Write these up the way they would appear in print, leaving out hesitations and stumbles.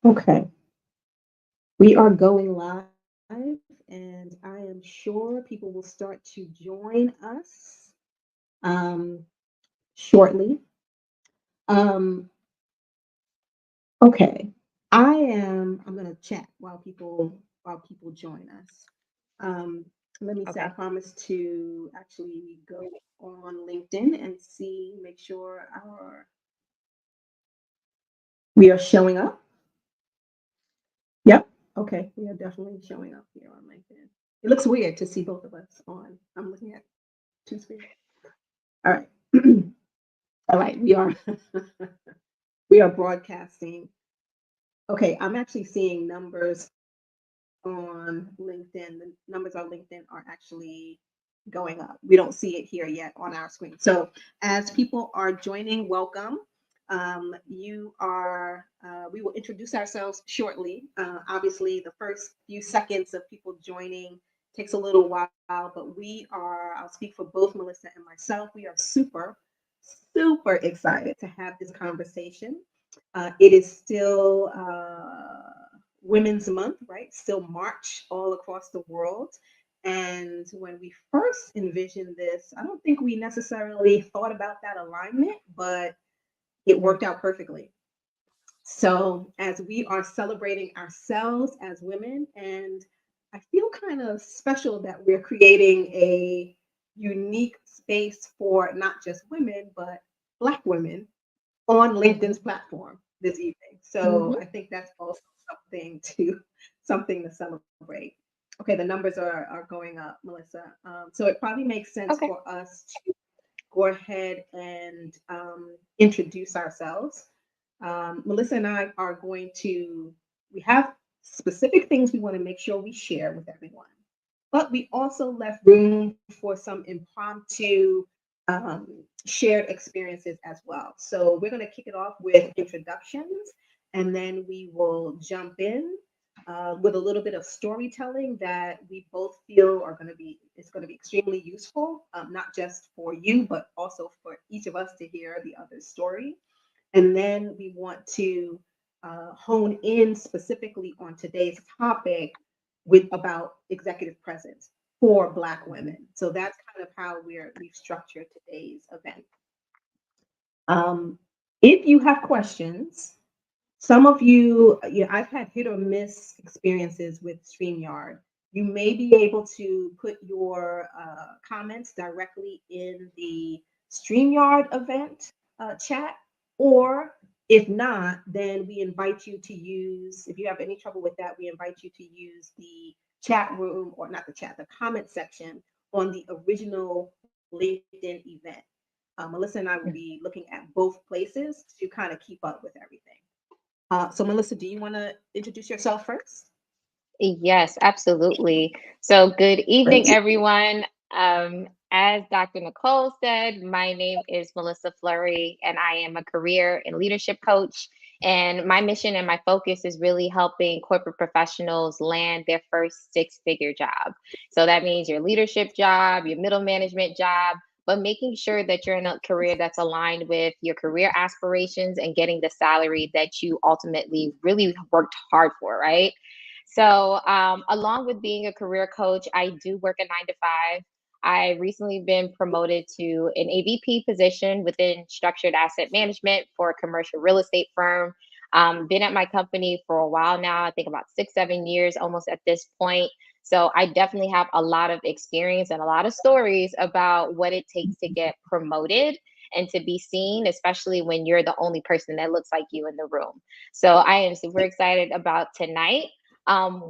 Okay, we are going live, and I am sure people will start to join us um, shortly. Um, okay, I'm going to chat while people join us. Um, Let me say, I Okay. promise to actually go on LinkedIn and see, make sure we are showing up. Yep. Okay, we are definitely showing up here on LinkedIn. It looks weird to see both of us on. I'm looking at two screens. All right. All right. We are broadcasting. Okay, I'm actually seeing numbers on LinkedIn. The numbers on LinkedIn are actually going up. We don't see it here yet on our screen. So as people are joining, welcome. We will introduce ourselves shortly. Obviously, the first few seconds of people joining takes a little while, but I'll speak for both Melissa and myself. We are super excited to have this conversation. It is still Women's Month, right? Still March all across the world. And when we first envisioned this, I don't think we necessarily thought about that alignment, but it Mm. worked out perfectly. So, as we are celebrating ourselves as women, and I feel kind of special that we're creating a unique space for not just women, but Black women on Mhm. LinkedIn's platform this evening. So Mhm. I think that's also something to celebrate. Okay, the numbers are going up, Melissa. So it probably makes sense Okay. for us to go ahead and introduce ourselves. Melissa and I are going to, we have specific things we want to make sure we share with everyone, but we also left room for some impromptu shared experiences as well. So we're going to kick it off with introductions, and then we will jump in with a little bit of storytelling that we both feel are going to be is going to be extremely useful, not just for you, but also for each of us to hear the other story. And then we want to hone in specifically on today's topic with about executive presence for Black women. So that's kind of how we've structured today's event. Um, if you have questions, some of you, I've had hit or miss experiences with StreamYard. You may be able to put your comments directly in the StreamYard event chat, or if not, then we invite you to use, if you have any trouble with that, we invite you to use the chat room, or not the chat, the comment section on the original LinkedIn event. Melissa and I will Mm. be looking at both places to kind of keep up with everything. So, Melissa, do you want to introduce yourself first? Yes, absolutely. So, good Great. evening, everyone. As Dr. Nicole said, my name is Melissa Flurry, and I am a career and leadership coach. And my mission and my focus is really helping corporate professionals land their first six-figure job. So that means your leadership job, your middle management job, but making sure that you're in a career that's aligned with your career aspirations and getting the salary that you ultimately really worked hard for, right? So, along with being a career coach, I do work a 9 to 5. I recently been promoted to an AVP position within structured asset management for a commercial real estate firm. Been at my company for a while now, I think about 6, 7 years almost at this point. So I definitely have a lot of experience and a lot of stories about what it takes to get promoted and to be seen, especially when you're the only person that looks like you in the room. So I am super excited about tonight.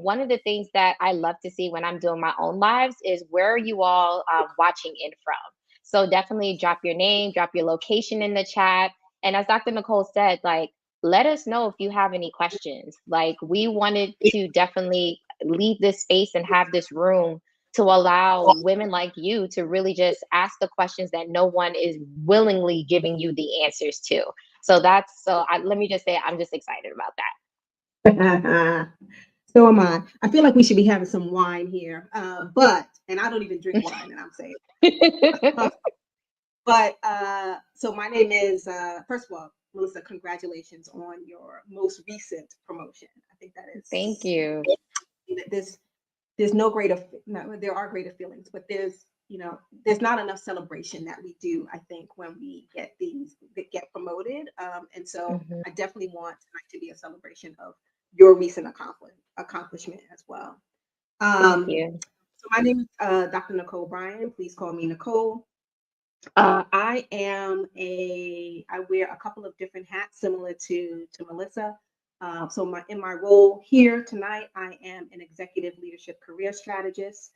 One of the things that I love to see when I'm doing my own lives is where are you all watching in from? So definitely drop your name, drop your location in the chat. And as Dr. Nicole said, like, let us know if you have any questions. Like, we wanted to definitely leave this space and have this room to allow women like you to really just ask the questions that no one is willingly giving you the answers to. Let me just say, I'm just excited about So am I. I feel like we should be having some wine here, and I don't even drink wine, and I'm saying, that. But so my name is first of all, Melissa, congratulations on your most recent promotion. I think that Thank is you. there's there's no greater no, there are greater feelings, but there's not enough celebration that we do, I think, when we get these that get promoted. And so Mhm. I definitely want tonight to be a celebration of your recent accomplishment as well. Thank Um, you. so my name is Dr. Nicole Bryan. Please call me Nicole. I wear a couple of different hats similar to Melissa. So in my role here tonight, I am an executive leadership career strategist.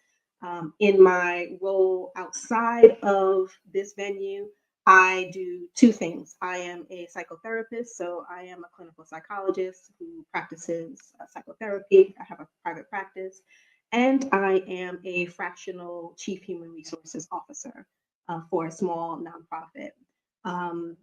In my role outside of this venue, I do two things. I am a psychotherapist, so I am a clinical psychologist who practices psychotherapy. I have a private practice, and I am a fractional chief human resources officer for a small nonprofit. Um,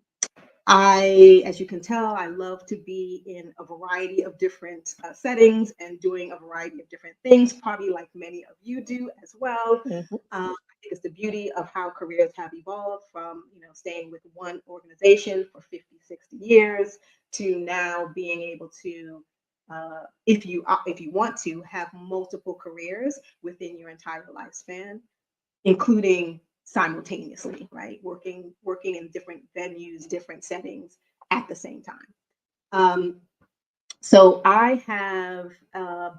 as you can tell, I love to be in a variety of different settings and doing a variety of different things, probably like many of you do as well. Mhm. I think it's the beauty of how careers have evolved from, staying with one organization for 50, 60 years to now being able to, if you want to, have multiple careers within your entire lifespan, including simultaneously, right? Working in different venues, different settings at the same time. Um, so I have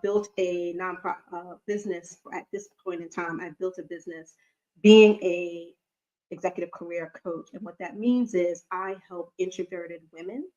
built a nonprofit business at this point in time. I've built a business being a executive career coach, and what that means is I help introverted women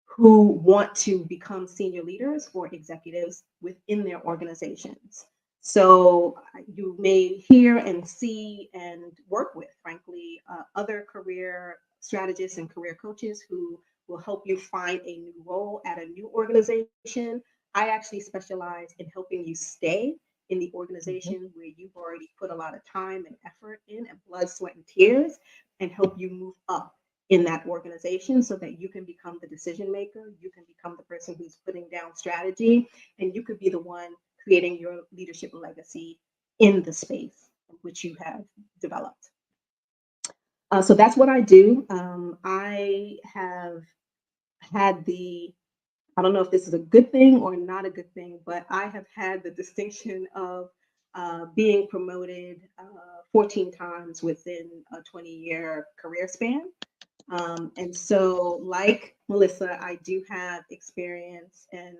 who want to become senior leaders or executives within their organizations. So you may hear and see and work with, frankly, other career strategists and career coaches who will help you find a new role at a new organization. I actually specialize in helping you stay in the Mhm. organization where you've already put a lot of time and effort in and blood, sweat, and tears, and help you move up in that organization so that you can become the decision maker, you can become the person who's putting down strategy, and you could be the one creating your leadership legacy in the space which you have developed. So that's what I do. I have had I don't know if this is a good thing or not a good thing, but I have had the distinction of being promoted 14 times within a 20-year career span. And so, like Melissa, I do have experience, and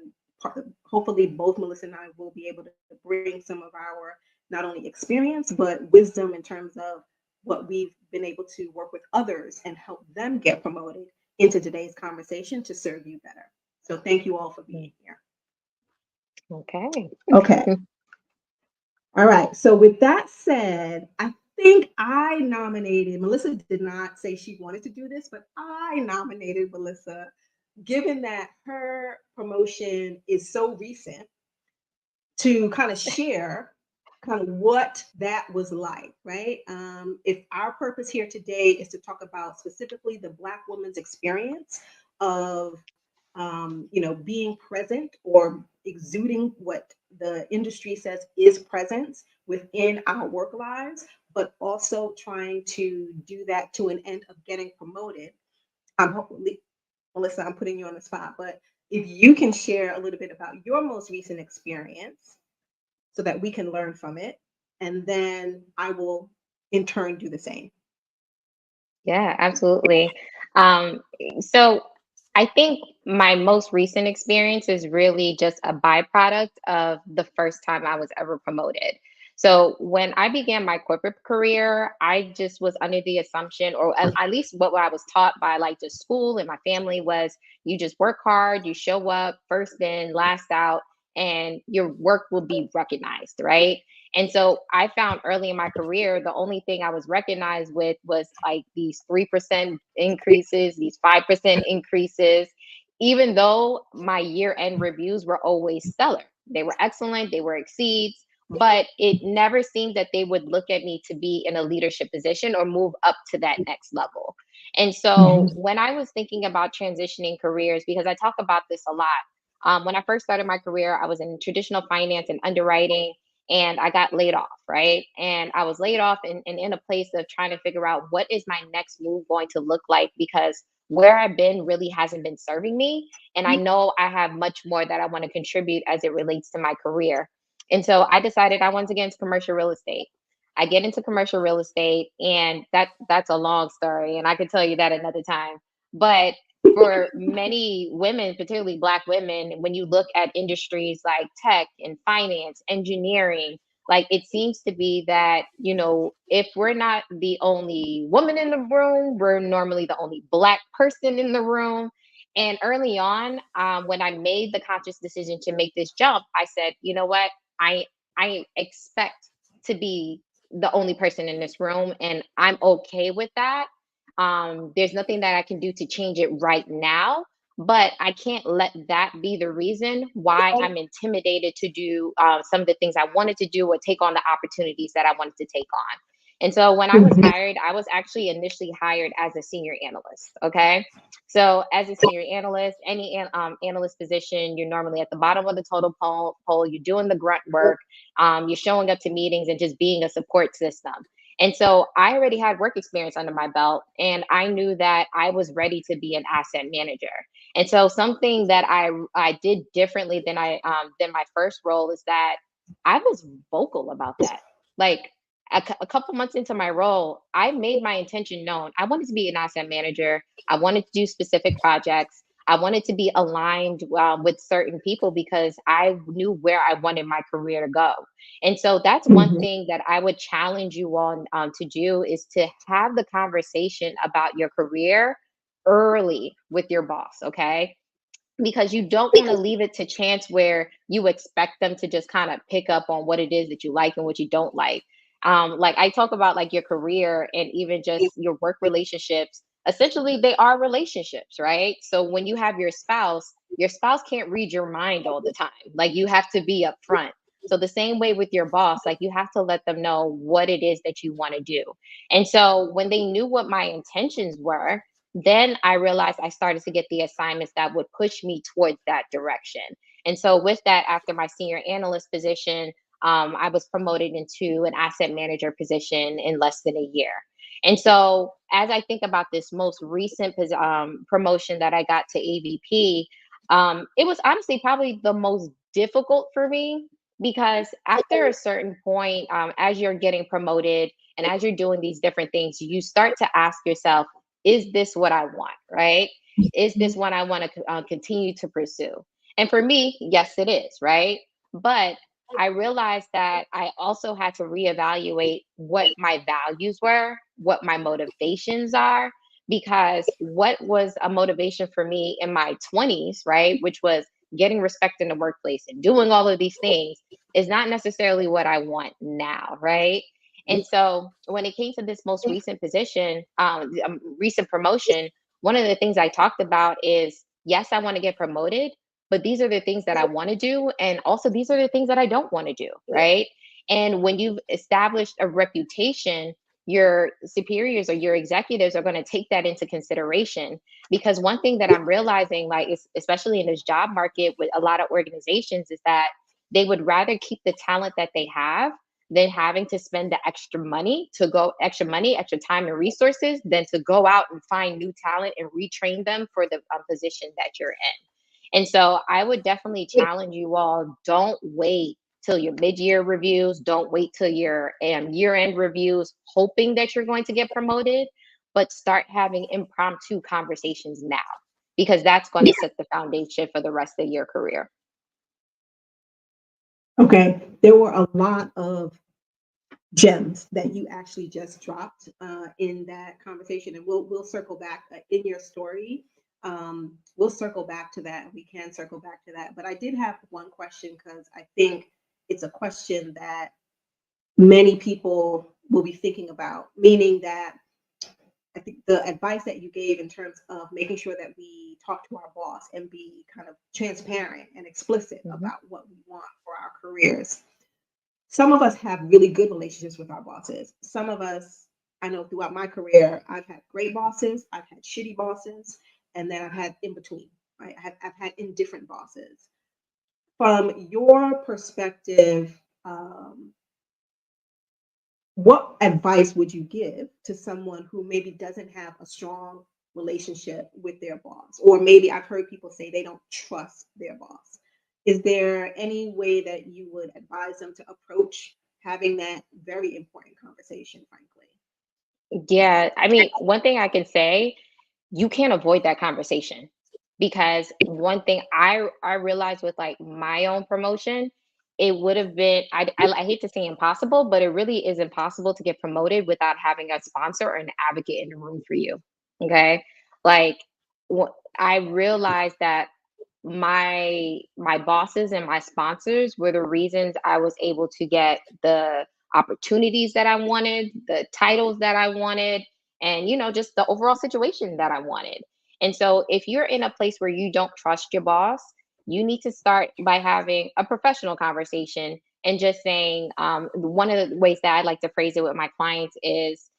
hopefully, both Melissa and I will be able to bring some of our not only experience but wisdom in terms of what we've been able to work with others and help them get promoted into today's conversation to serve you better. So, thank you all for Mm. being here. Okay. Okay. All right. So with that said, I think I nominated Melissa did not say she wanted to do this, but I nominated Melissa, given that her promotion is so recent, to kind of share kind of what that was like, right? If our purpose here today is to talk about specifically the Black woman's experience of being present or exuding what the industry says is presence within our work lives, but also trying to do that to an end of getting promoted. Hopefully, Melissa, I'm putting you on the spot, but if you can share a little bit about your most recent experience so that we can learn from it, and then I will in turn do the same. Yeah, absolutely. Um, so I think my most recent experience is really just a byproduct of the first time I was ever promoted. So when I began my corporate career, I just was under the assumption, or at least what I was taught by like just school and my family was you just work hard, you show up first in, last out, and your work will be recognized, right? And so I found early in my career, the only thing I was recognized with was like these 3% increases, these 5% increases, even though my year end reviews were always stellar. They were excellent, they were exceeds, but it never seemed that they would look at me to be in a leadership position or move up to that next level. And so Mhm. when I was thinking about transitioning careers, because I talk about this a lot, when I first started my career, I was in traditional finance and underwriting, and I got laid off, right? And I was laid off and in a place of trying to figure out what is my next move going to look like, because where I've been really hasn't been serving me. And I know I have much more that I want to contribute as it relates to my career. And so I decided I wanted to get into commercial real estate. I get into commercial real estate, and that's a long story, and I could tell you that another time. But for many women, particularly Black women, when you look at industries like tech and finance, engineering, like it seems to be that, if we're not the only woman in the room, we're normally the only Black person in the room. And early on, when I made the conscious decision to make this jump, I said, you know what? I I expect to be the only person in this room, and I'm okay with that. There's nothing that I can do to change it right now, but I can't let that be the reason why I'm intimidated to do some of the things I wanted to do or take on the opportunities that I wanted to take on. And so when I was Mhm. hired, I was actually initially hired as a senior analyst. Okay. So as a senior analyst, any analyst position, you're normally at the bottom of the total pole. You're doing the grunt work. You're showing up to meetings and just being a support system. And so I already had work experience under my belt, and I knew that I was ready to be an asset manager. And so something that I did differently than my first role is that I was vocal about that. Like a couple months into my role, I made my intention known. I wanted to be an asset manager. I wanted to do specific projects. I wanted to be aligned with certain people because I knew where I wanted my career to go. And so that's one Mhm. thing that I would challenge you on to do, is to have the conversation about your career early with your boss, okay? Because you don't want to leave it to chance where you expect them to just kind of pick up on what it is that you like and what you don't like. Like I talk about like your career and even just your work relationships. Essentially, they are relationships, right? So when you have your spouse can't read your mind all the time. Like you have to be upfront. So the same way with your boss, like you have to let them know what it is that you want to do. And so when they knew what my intentions were, then I realized I started to get the assignments that would push me towards that direction. And so, with that, after my senior analyst position, I was promoted into an asset manager position in less than a year. And so, as I think about this most recent promotion that I got to AVP, it was honestly probably the most difficult for me, because after a certain point, as you're getting promoted and as you're doing these different things, you start to ask yourself, is this what I want? Right? Is this what I want to continue to pursue? And for me, yes, it is. Right? But I realized that I also had to reevaluate what my values were, what my motivations are, because what was a motivation for me in my 20s, right, which was getting respect in the workplace and doing all of these things, is not necessarily what I want now, right? And so when it came to this most recent position, recent promotion, one of the things I talked about is, yes, I want to get promoted, but these are the things that I want to do. And also, these are the things that I don't want to do. Right. And when you've established a reputation, your superiors or your executives are going to take that into consideration. Because one thing that I'm realizing, like, especially in this job market with a lot of organizations, is that they would rather keep the talent that they have than having to spend the extra time and resources, than to go out and find new talent and retrain them for the position that you're in. And so I would definitely challenge you all, don't wait till your mid-year reviews, don't wait till your year-end reviews hoping that you're going to get promoted, but start having impromptu conversations now, because that's going to set the foundation for the rest of your career. Okay, there were a lot of gems that you actually just dropped in that conversation, and we'll circle back in your story. We'll circle back to that. We can circle back to that, but I did have one question because I think it's a question that many people will be thinking about. Meaning that I think the advice that you gave in terms of making sure that we talk to our boss and be kind of transparent and explicit Mhm. about what we want for our careers. Some of us have really good relationships with our bosses. Some of us, I know throughout my career, I've had great bosses, I've had shitty bosses, and then I've had in between. Right? I've had indifferent bosses. From your perspective, um, what advice would you give to someone who maybe doesn't have a strong relationship with their boss? Or maybe I've heard people say they don't trust their boss. Is there any way that you would advise them to approach having that very important conversation, frankly? Yeah, I mean, one thing I can say, you can't avoid that conversation because one thing I realized with like my own promotion, it would have been I hate to say impossible, but it really is impossible to get promoted without having a sponsor or an advocate in the room for you. Okay, like I realized that my bosses and my sponsors were the reasons I was able to get the opportunities that I wanted, the titles that I wanted, and just the overall situation that I wanted. And so if you're in a place where you don't trust your boss, you need to start by having a professional conversation and just saying, one of the ways that I like to phrase it with my clients is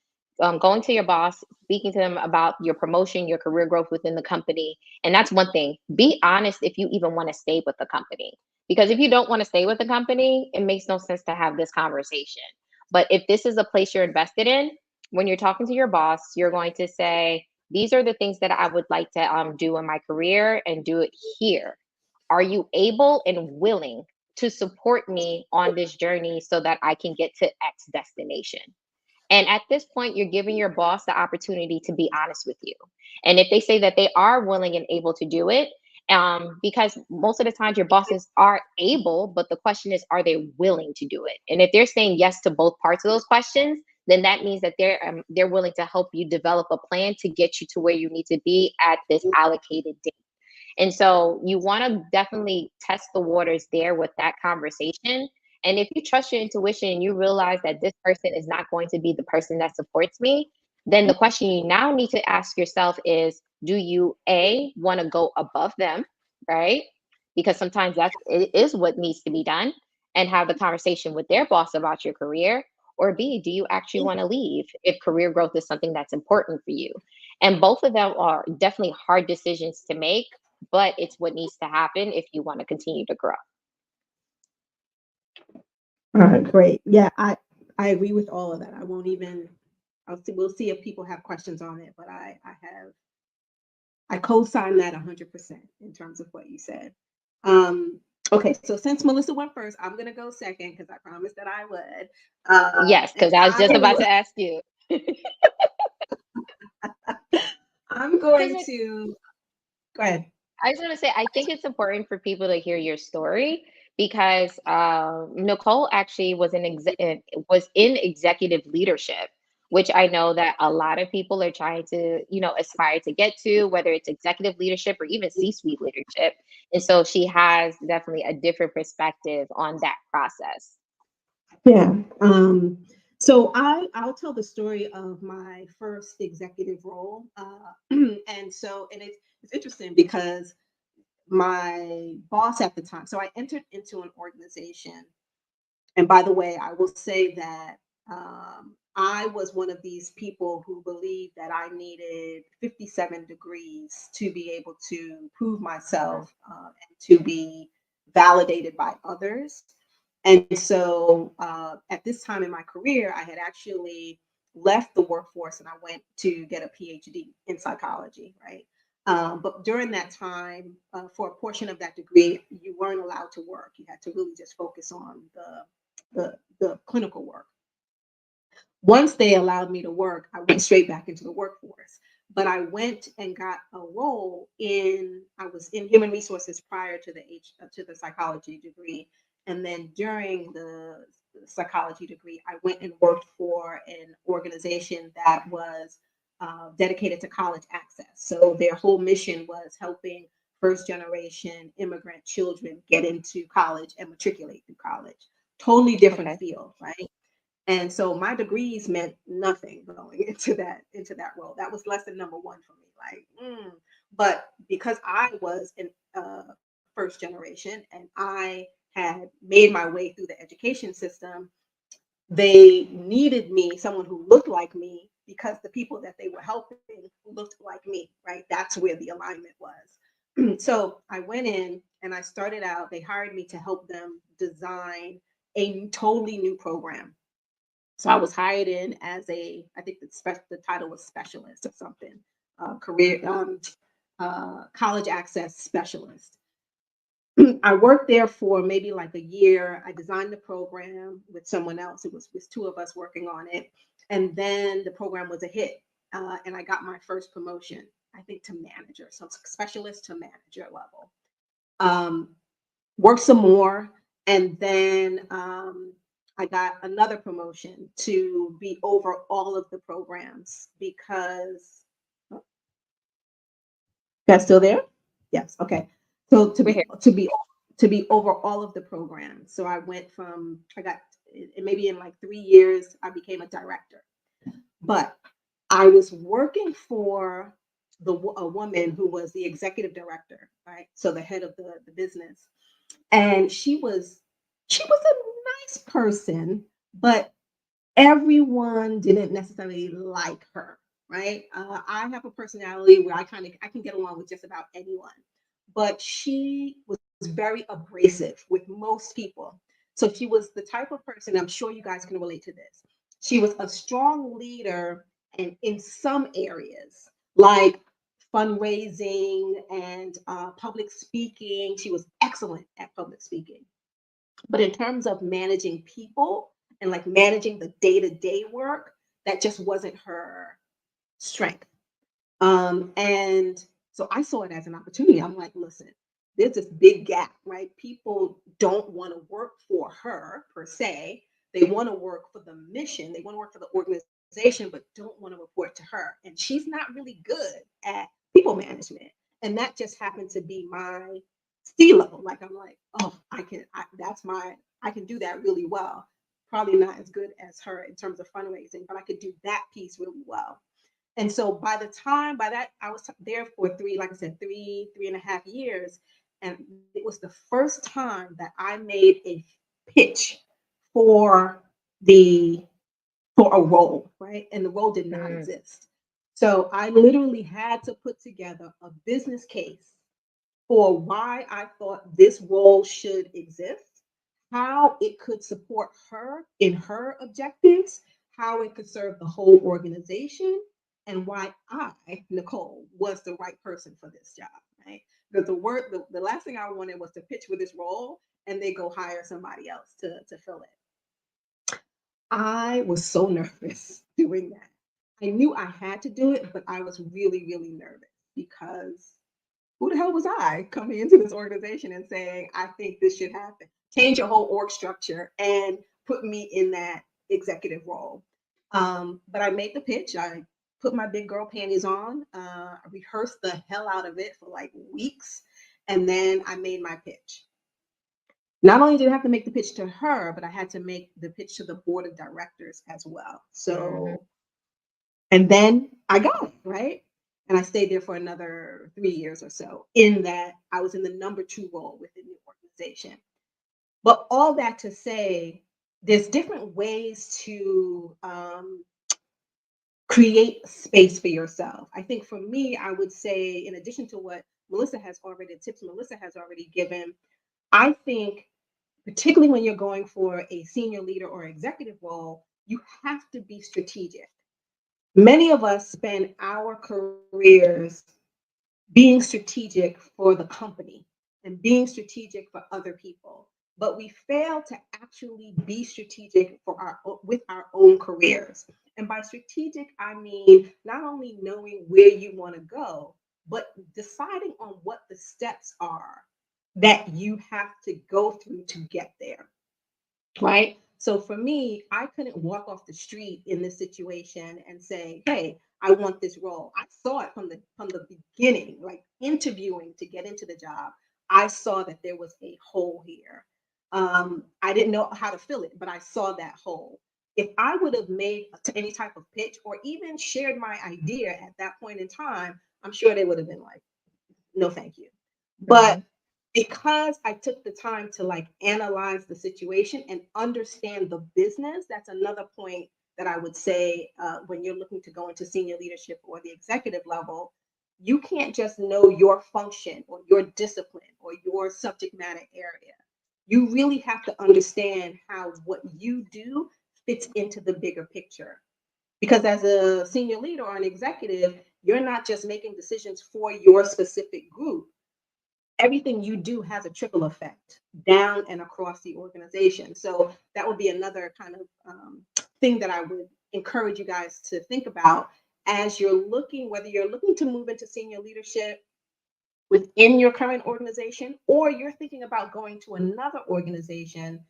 going to your boss, speaking to them about your promotion, your career growth within the company. And that's one thing. Be honest if you even want to stay with the company. Because if you don't want to stay with the company, it makes no sense to have this conversation. But if this is a place you're invested in, when you're talking to your boss, you're going to say, these are the things that I would like to do in my career and do it here. Are you able and willing to support me on this journey so that I can get to X destination? And at this point, you're giving your boss the opportunity to be honest with you. And if they say that they are willing and able to do it, because most of the times your bosses are able, but the question is, are they willing to do it? And if they're saying yes to both parts of those questions, then that means that they're willing to help you develop a plan to get you to where you need to be at this allocated date. And so you want to definitely test the waters there with that conversation. And if you trust your intuition and you realize that this person is not going to be the person that supports me, then the question you now need to ask yourself is, do you A, want to go above them, right? Because sometimes it is what needs to be done, and have the conversation with their boss about your career. Or B, do you actually want to leave if career growth is something that's important for you? And both of them are definitely hard decisions to make, but it's what needs to happen if you want to continue to grow. All right, great. Yeah, I agree with all of that. I won't even. We'll see if people have questions on it, but I co-sign that 100% in terms of what you said. Um, okay, so since Melissa went first, I'm gonna go second because I promised that I would. Yes, And because I was just about to ask you. I'm Because going to go ahead. I just want to say, I think it's important for people to hear your story because Nicole actually was in executive leadership, which I know that a lot of people are trying to, aspire to get to, whether it's executive leadership or even C-suite leadership. And so she has definitely a different perspective on that process. Yeah. So I'll tell the story of my first executive role, and it's interesting because my boss at the time. So I entered into an organization, and by the way, I will say that I was one of these people who believed that I needed 57 degrees to be able to prove myself and to be validated by others. And so at this time in my career, I had actually left the workforce and I went to get a PhD in psychology, right? But during that time, for a portion of that degree, you weren't allowed to work. You had to really just focus on the clinical work. Once they allowed me to work, I went straight back into the workforce. But I went and got a role I was in human resources prior to to the psychology degree. And then during the psychology degree, I went and worked for an organization that was dedicated to college access. So their whole mission was helping first generation immigrant children get into college and matriculate through college. Totally different Okay. field, right? And so my degrees meant nothing going into that role. That was lesson number one for me. But because I was in first generation and I had made my way through the education system, they needed me, someone who looked like me, because the people that they were helping looked like me. Right? That's where the alignment was. So I went in and I started out. They hired me to help them design a totally new program. So I was hired in as I think the title was specialist or something, career college access specialist. I worked there for maybe like a year. I designed the program with someone else. It was two of us working on it, and then the program was a hit, and I got my first promotion. I think to manager, so specialist to manager level. Um, Worked some more, and then I got another promotion to be over all of the programs because. Oh, you guys still there? Yes. Okay. So We're here. to be over all of the programs. So I went from I got maybe in like 3 years I became a director. But I was working for a woman who was the executive director, right? So the head of the business, and she was a nice person, but everyone didn't necessarily like her, right? I have a personality where I can get along with just about anyone, but she was very abrasive with most people. So she was the type of person, I'm sure you guys can relate to this. She was a strong leader and in some areas, like fundraising and public speaking. She was excellent at public speaking. But in terms of managing people and like managing the day-to-day work, that just wasn't her strength. And so I saw it as an opportunity. I'm like, listen, there's this big gap, right? People don't want to work for her per se. They want to work for the mission, they want to work for the organization, but don't want to report to her. And she's not really good at people management. And that just happened to be my C level. Like, I'm like, oh, I can do that really well. Probably not as good as her in terms of fundraising, but I could do that piece really well. And so by that, I was there for like I said, 3.5 years. And it was the first time that I made a pitch for the for a role, right? And the role did not Mm, exist. So I literally had to put together a business case for why I thought this role should exist, how it could support her in her objectives, how it could serve the whole organization, and why I, Nicole, was the right person for this job, right? Because the last thing I wanted was to pitch for this role and they go hire somebody else to fill it. I was so nervous doing that. I knew I had to do it, but I was really, really nervous because who the hell was I coming into this organization and saying, I think this should happen? Change your whole org structure and put me in that executive role. But I made the pitch. I put my big girl panties on. I rehearsed the hell out of it for like weeks. And then I made my pitch. Not only did I have to make the pitch to her, but I had to make the pitch to the board of directors as well. mhm. So and then I got it, right? And I stayed there for another 3 years or so. In that, I was in the number two role within the organization. But all that to say, there's different ways to create space for yourself. I think for me, I would say, in addition to what Melissa has already given, I think, particularly when you're going for a senior leader or executive role, you have to be strategic. Many of us spend our careers being strategic for the company and being strategic for other people, but we fail to actually be strategic for our with our own careers. And by strategic, I mean not only knowing where you want to go, but deciding on what the steps are that you have to go through to get there, right? So for me, I couldn't walk off the street in this situation and say, "Hey, I want this role." I saw it from the beginning, like interviewing to get into the job. I saw that there was a hole here. I didn't know how to fill it, but I saw that hole. If I would have made any type of pitch or even shared my idea at that point in time, I'm sure they would have been like, "No, thank you." But Mhm. because I took the time to like analyze the situation and understand the business, that's another point that I would say when you're looking to go into senior leadership or the executive level, you can't just know your function or your discipline or your subject matter area. You really have to understand how what you do fits into the bigger picture. Because as a senior leader or an executive, you're not just making decisions for your specific group. Everything you do has a trickle effect down and across the organization. So that would be another kind of thing that I would encourage you guys to think about as you're looking, whether you're looking to move into senior leadership within your current organization or you're thinking about going to another organization.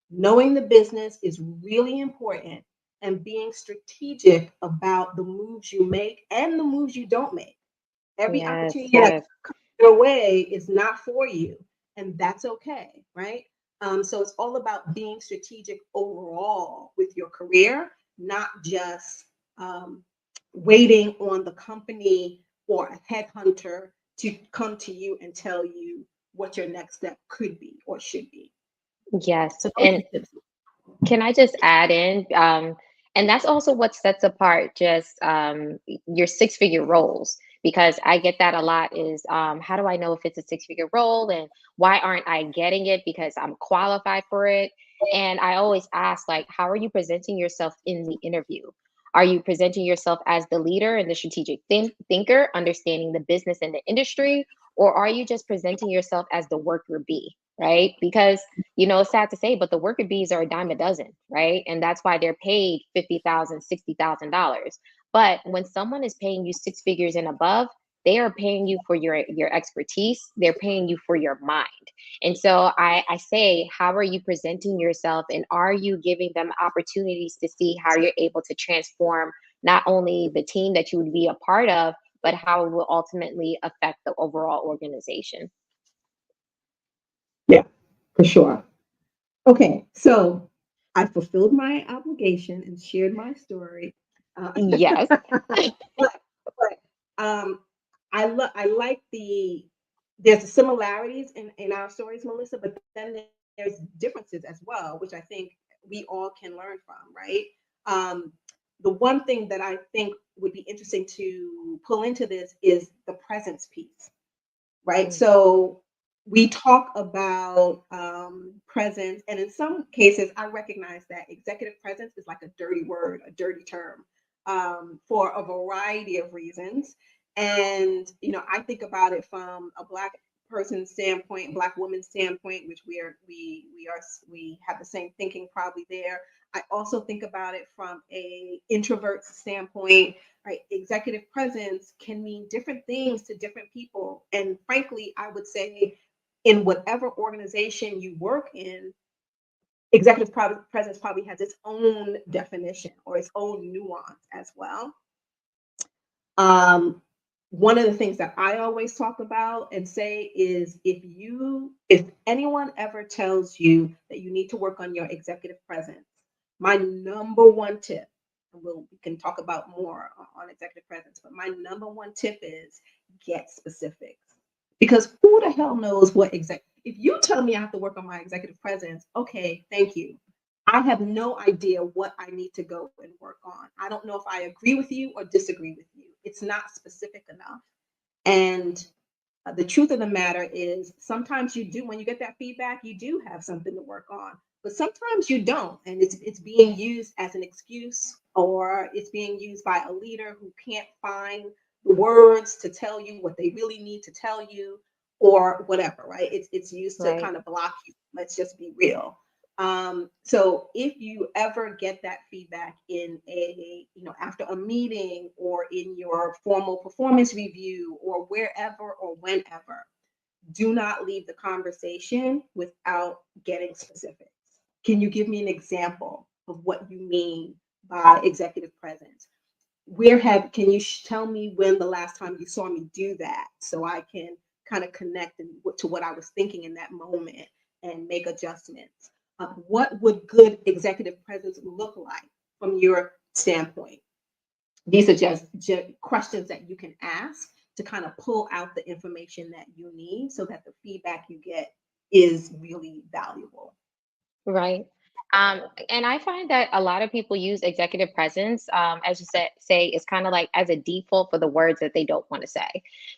Knowing the business is really important, and being strategic about the moves you make and the moves you don't make. Every Yes, opportunity that yes, comes your way is not for you, and that's okay, right? So it's all about being strategic overall with your career, not just um, waiting on the company or a headhunter to come to you and tell you what your next step could be or should be. yes. So those are And the tips. can I just add in? And that's also what sets apart just your six-figure roles, because I get that a lot is how do I know if it's a six-figure role and why aren't I getting it because I'm qualified for it? And I always ask, like, how are you presenting yourself in the interview? Are you presenting yourself as the leader and the strategic thinker, understanding the business and the industry? Or are you just presenting yourself as the worker bee, right? Because it's sad to say, but the worker bees are a dime a dozen, right? And that's why they're paid $50,000, $60,000. But when someone is paying you six figures and above, they are paying you for your expertise. They're paying you for your mind. And so I say, how are you presenting yourself, and are you giving them opportunities to see how you're able to transform not only the team that you would be a part of, but how it will ultimately affect the overall organization? Yeah, for sure. Okay, so I fulfilled my obligation and shared my story. Yes. But I like there's similarities in our stories, Melissa, but then there's differences as well, which I think we all can learn from, right? Um, the one thing that I think would be interesting to pull into this is the presence piece, right? Mm, So we talk about presence, and in some cases, I recognize that executive presence is like a dirty word, a dirty term, for a variety of reasons. And I think about it from a black person's standpoint, black woman's standpoint, which we have the same thinking probably there. I also think about it from a introvert standpoint, right? Executive presence can mean different things to different people. And frankly, I would say in whatever organization you work in, presence probably has its own definition or its own nuance as well. Um, One of the things that I always talk about and say is if anyone ever tells you that you need to work on your executive presence, my number one tip, and we can talk about more on executive presence, but my number one tip is get specifics. Because who the hell knows what if you tell me I have to work on my executive presence, okay, thank you. I have no idea what I need to go and work on. I don't know if I agree with you or disagree with you. It's not specific enough. And the truth of the matter is, sometimes you do, when you get that feedback, you do have something to work on, but sometimes you don't. And it's being used as an excuse, or it's being used by a leader who can't find the words to tell you what they really need to tell you, or whatever, right? It's used to right. kind of block you. Let's just be real. So if you ever get that feedback in after a meeting or in your formal performance review or wherever or whenever, do not leave the conversation without getting specifics. Can you give me an example of what you mean by executive presence? Can you tell me when the last time you saw me do that so I can kind of connect to what I was thinking in that moment and make adjustments? What would good executive presence look like from your standpoint? These are just questions that you can ask to kind of pull out the information that you need so that the feedback you get is really valuable. Right. Um, and I find that a lot of people use executive presence, as you said, say it's kind of like as a default for the words that they don't want to say.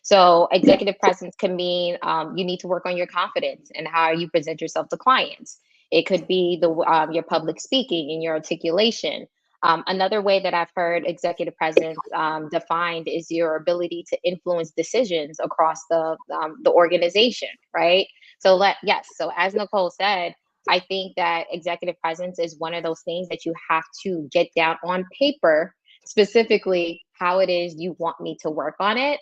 So Yeah. executive presence can mean you need to work on your confidence and how you present yourself to clients. It could be your public speaking and your articulation. Another way that I've heard executive presence defined is your ability to influence decisions across the organization, right? So yes, so as Nicole said, I think that executive presence is one of those things that you have to get down on paper, specifically how it is you want me to work on it.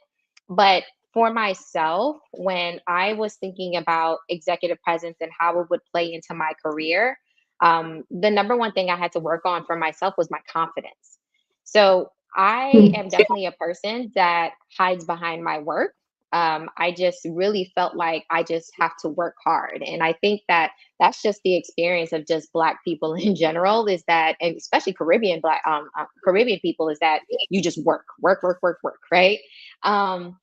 But for myself, when I was thinking about executive presence and how it would play into my career, the number one thing I had to work on for myself was my confidence. So I Mm. am definitely a person that hides behind my work. I just really felt like I just have to work hard. And I think that that's just the experience of just Black people in general, is that, and especially Caribbean people, is that you just work, work, work, work, work, right? Um,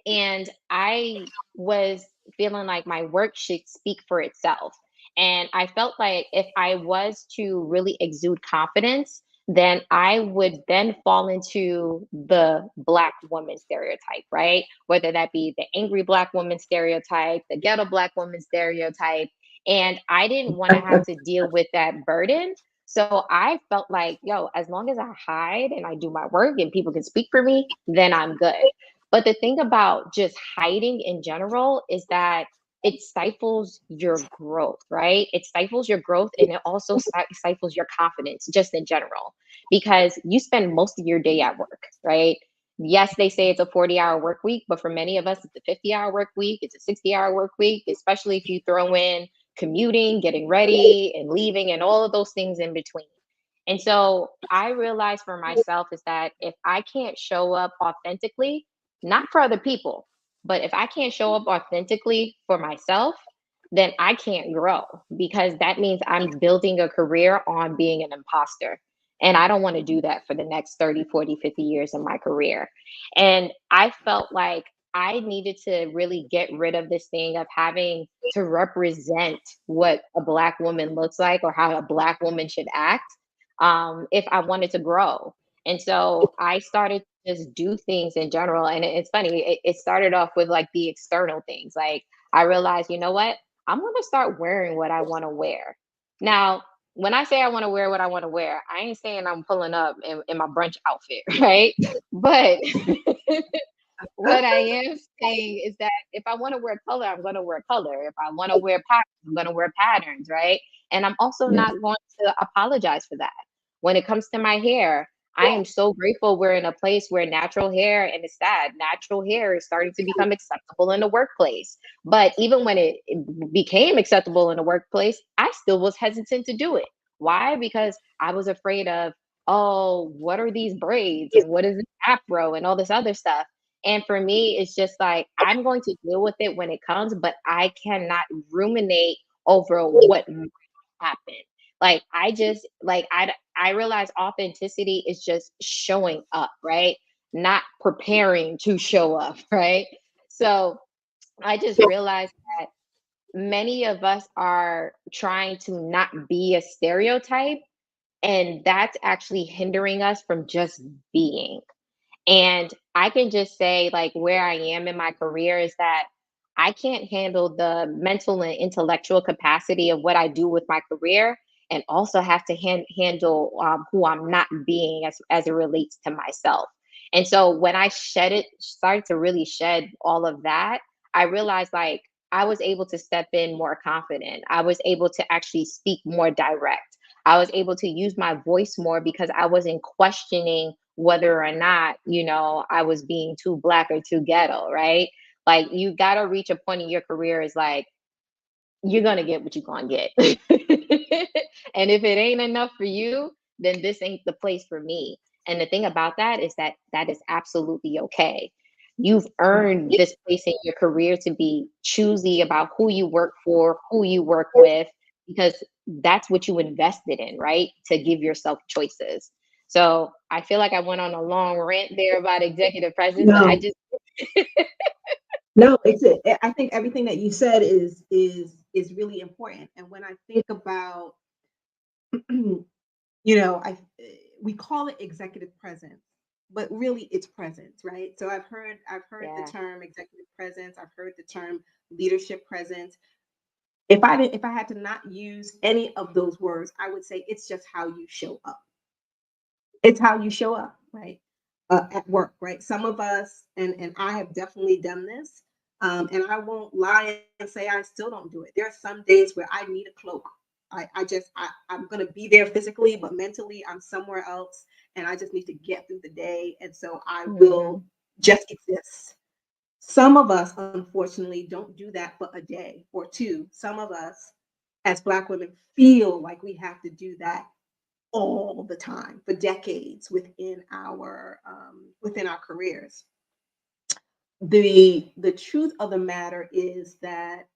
and I was feeling like my work should speak for itself. And I felt like if I was to really exude confidence, then I would then fall into the Black woman stereotype, right? Whether that be the angry Black woman stereotype, the ghetto Black woman stereotype. And I didn't want to have to deal with that burden. So I felt like, yo, as long as I hide and I do my work and people can speak for me, then I'm good. But the thing about just hiding in general is that it stifles your growth, right? It stifles your growth and it also stifles your confidence just in general because you spend most of your day at work, right? Yes, they say it's a 40-hour work week, but for many of us, it's a 50-hour work week, it's a 60-hour work week, especially if you throw in commuting, getting ready, and leaving, and all of those things in between. And so I realized for myself is that if I can't show up authentically, not for other people, but if I can't show up authentically for myself, then I can't grow because that means I'm building a career on being an imposter. And I don't want to do that for the next 30, 40, 50 years of my career. And I felt like I needed to really get rid of this thing of having to represent what a Black woman looks like or how a Black woman should act if I wanted to grow. And so I started to just do things in general. And it's funny, it started off with like the external things. Like I realized, you know what? I'm going to start wearing what I want to wear. Now, when I say I want to wear what I want to wear, I ain't saying I'm pulling up in my brunch outfit, right? But what I am saying is that if I want to wear color, I'm going to wear color. If I want to wear patterns, I'm going to wear patterns, right? And I'm also Yeah. not going to apologize for that. When it comes to my hair, I am so grateful we're in a place where natural hair, and it's sad, natural hair is starting to become acceptable in the workplace. But even when it became acceptable in the workplace, I still was hesitant to do it. Why? Because I was afraid of, oh, what are these braids and what is this afro and all this other stuff. And for me, it's just like I'm going to deal with it when it comes, but I cannot ruminate over what might happen. Like I realize authenticity is just showing up, right? Not preparing to show up, right? So I just realized that many of us are trying to not be a stereotype, and that's actually hindering us from just being. And I can just say, like, where I am in my career is that I can't handle the mental and intellectual capacity of what I do with my career, and also have to handle who I'm not being as it relates to myself. And so when I started to really shed all of that, I realized like I was able to step in more confident. I was able to actually speak more direct. I was able to use my voice more because I wasn't questioning whether or not, I was being too Black or too ghetto, right? Like you gotta reach a point in your career is like, you're gonna get what you're gonna get. And if it ain't enough for you, then this ain't the place for me. And the thing about that is that that is absolutely okay. You've earned this place in your career to be choosy about who you work for, who you work with, because that's what you invested in, right? To give yourself choices. So I feel like I went on a long rant there about executive presence, but I No, just no, I think everything that you said is really important. And when I think about you know, we call it executive presence, but really it's presence, right? So I've heard the Yeah. term executive presence. I've heard the term leadership presence. If I had to not use any of those words, I would say it's just how you show up. It's how you show up, right? At work, right? Some of us, and I have definitely done this, and I won't lie and say I still don't do it. There are some days where I need a cloak. I'm gonna be there physically, but mentally I'm somewhere else, and I just need to get through the day, and so I will Mhm. just exist. Some of us, unfortunately, don't do that for a day or two. Some of us, as Black women, feel like we have to do that all the time for decades within our careers. The truth of the matter is that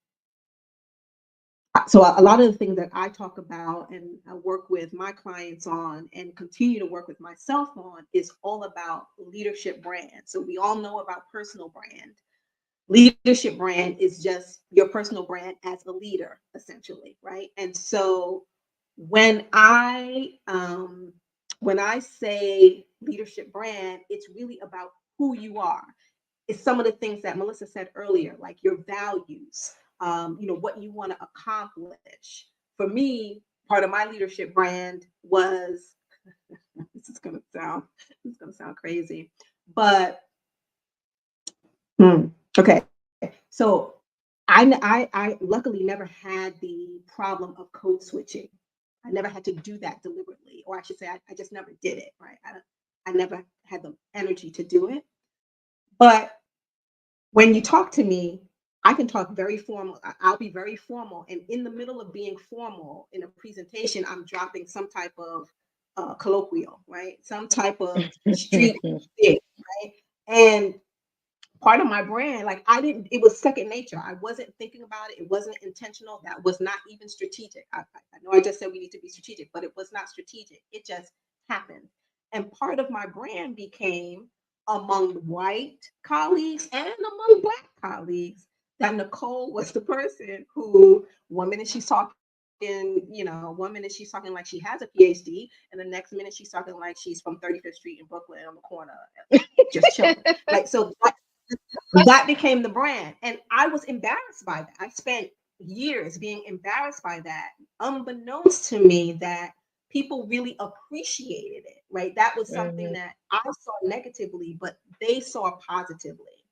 so a lot of the things that I talk about and I work with my clients on and continue to work with myself on is all about leadership brand. So we all know about personal brand. Leadership brand is just your personal brand as a leader, essentially, right? And so when I say leadership brand, it's really about who you are. It's some of the things that Melissa said earlier, like your values, what you want to accomplish. For me, part of my leadership brand was this is gonna sound this is gonna sound crazy, but okay. So I luckily never had the problem of code switching. I never had to do that deliberately, or I should say, I just never did it. Right? I never had the energy to do it. But when you talk to me, I can talk very formal. I'll be very formal, and in the middle of being formal in a presentation, I'm dropping some type of colloquial, right? Some type of street thing, right? And part of my brand, like I didn't, it was second nature. I wasn't thinking about it. It wasn't intentional. That was not even strategic. I know I just said we need to be strategic, but it was not strategic. It just happened. And part of my brand became among white colleagues and among Black colleagues that Nicole was the person who, one minute she's talking, one minute she's talking like she has a PhD, and the next minute she's talking like she's from 35th Street in Brooklyn on the corner, just chilling. Like, so that became the brand. And I was embarrassed by that. I spent years being embarrassed by that, unbeknownst to me that people really appreciated it, right? That was something Mhm. that I saw negatively, but they saw positively.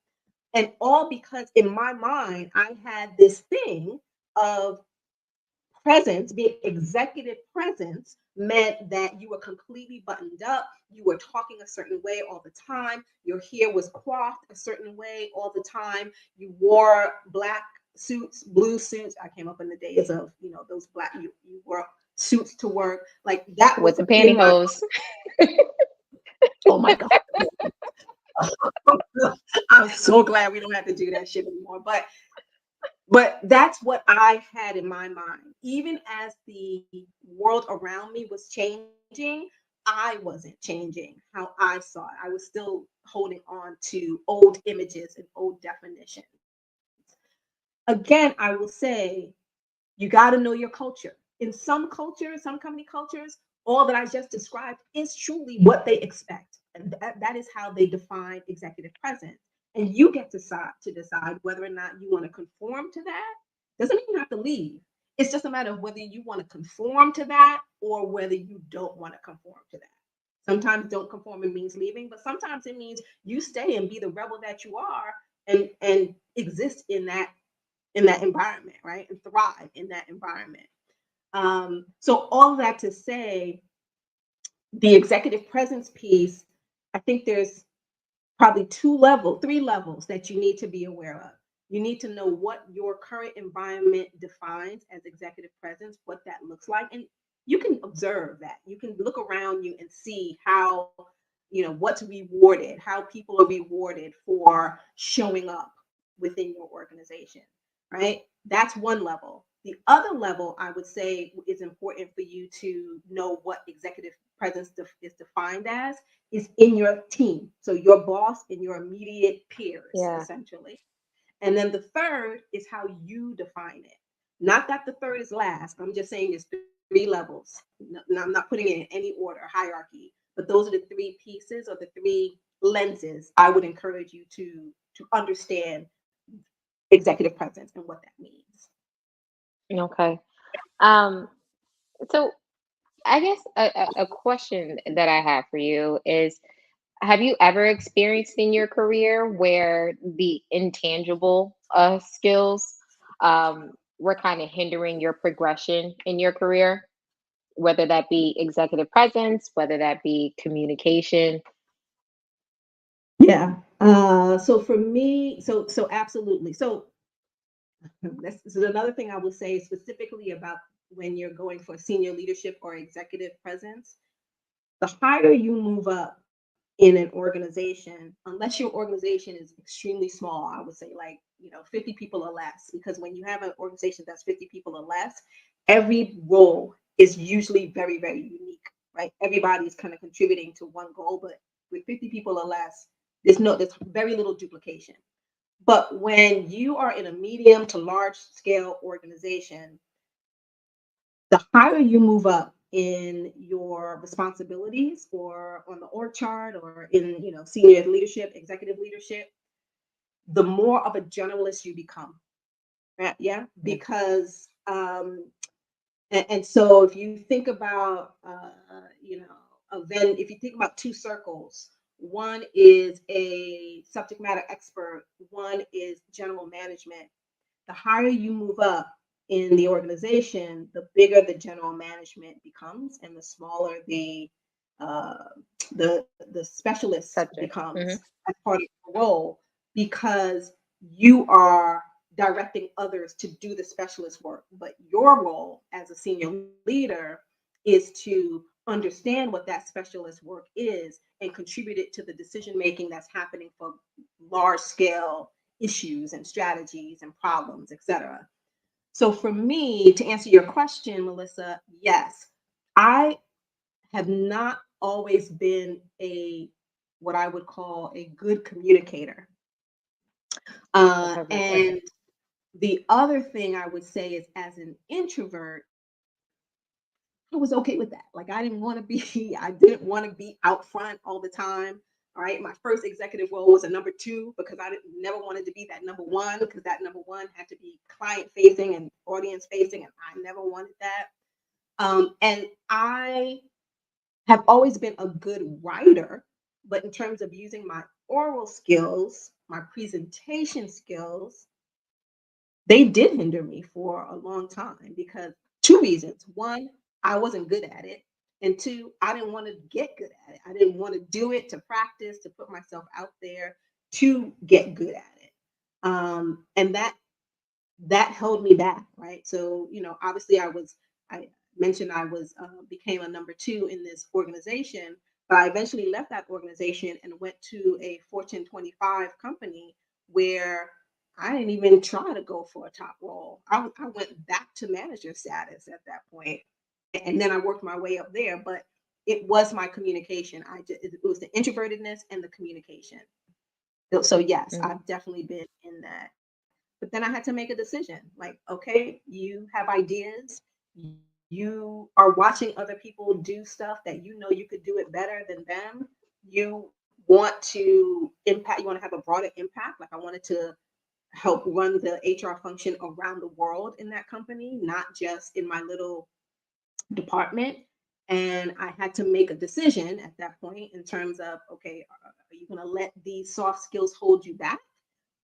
And all because in my mind, I had this thing of presence, being executive presence meant that you were completely buttoned up, you were talking a certain way all the time, your hair was coiffed a certain way all the time, you wore black suits, blue suits. I came up in the days of, those black, you wore suits to work. Like that With was the in my, pantyhose. oh my God. I'm so glad we don't have to do that shit anymore. But that's what I had in my mind. Even as the world around me was changing, I wasn't changing how I saw it. I was still holding on to old images and old definitions. Again, I will say you got to know your culture. In some cultures, some company cultures, all that I just described is truly what they expect. And that is how they define executive presence. And you get to decide whether or not you want to conform to that. Doesn't mean you have to leave. It's just a matter of whether you want to conform to that or whether you don't want to conform to that. Sometimes don't conform it means leaving, but sometimes it means you stay and be the rebel that you are and exist in that environment, right? And thrive in that environment. So all of that to say, the executive presence piece, I think there's probably three levels that you need to be aware of. You need to know what your current environment defines as executive presence, what that looks like. And you can observe that. You can look around you and see how, what's rewarded, how people are rewarded for showing up within your organization, right? That's one level. The other level, I would say, is important for you to know what executive presence is defined as is in your team. So your boss and your immediate peers, Yeah. essentially. And then the third is how you define it. Not that the third is last. I'm just saying there's three three levels. No, I'm not putting it in any order, hierarchy, but those are the three pieces or the three lenses I would encourage you to understand executive presence and what that means. Okay. Um, so I guess a question that I have for you is, have you ever experienced in your career where the intangible skills were kind of hindering your progression in your career, whether that be executive presence, whether that be communication? Yeah. So for me, so absolutely. So this is another thing I will say specifically about when you're going for senior leadership or executive presence. The higher you move up in an organization, unless your organization is extremely small, I would say like, 50 people or less, because when you have an organization that's 50 people or less, every role is usually very, very unique, right? Everybody's kind of contributing to one goal, but with 50 people or less, there's very little duplication. But when you are in a medium to large scale organization, the higher you move up in your responsibilities or on the org chart or in senior leadership, executive leadership, the more of a generalist you become. Right? Yeah, Mm. because and so if you think about if you think about two circles, one is a subject matter expert, one is general management. The higher you move up in the organization, the bigger the general management becomes, and the smaller uh, the specialist Subject. Hmm. becomes as part of the role, because you are directing others to do the specialist work. But your role as a senior leader is to understand what that specialist work is and contribute it to the decision making that's happening for large scale issues and strategies and problems, etc. So for me, to answer your question, Melissa, yes, I have not always been a what I would call a good communicator. Okay. And the other thing I would say is, as an introvert, I was okay with that. Like I didn't want to be, I didn't want to be out front all the time. All right. My first executive role was a number two because I didn't never wanted to be that number one because that number one had to be client facing and audience facing, and I never wanted that. And I have always been a good writer, but in terms of using my oral skills, my presentation skills, they did hinder me for a long time because two reasons. One, I wasn't good at it. And two, I didn't want to get good at it. I didn't want to do it to practice, to put myself out there to get good at it. And that held me back, right? So, obviously I mentioned I was became a number two in this organization, but I eventually left that organization and went to a Fortune 25 company where I didn't even try to go for a top role. I went back to manager status at that point, and then I worked my way up there. But it was my communication. It was the introvertedness and the communication. So yes, Mm. I've definitely been in that. But then I had to make a decision. Like, okay, you have ideas. You are watching other people do stuff that you know you could do it better than them. You want to impact, you want to have a broader impact. Like I wanted to help run the HR function around the world in that company, not just in my little department. And I had to make a decision at that point in terms of, okay, are you going to let these soft skills hold you back?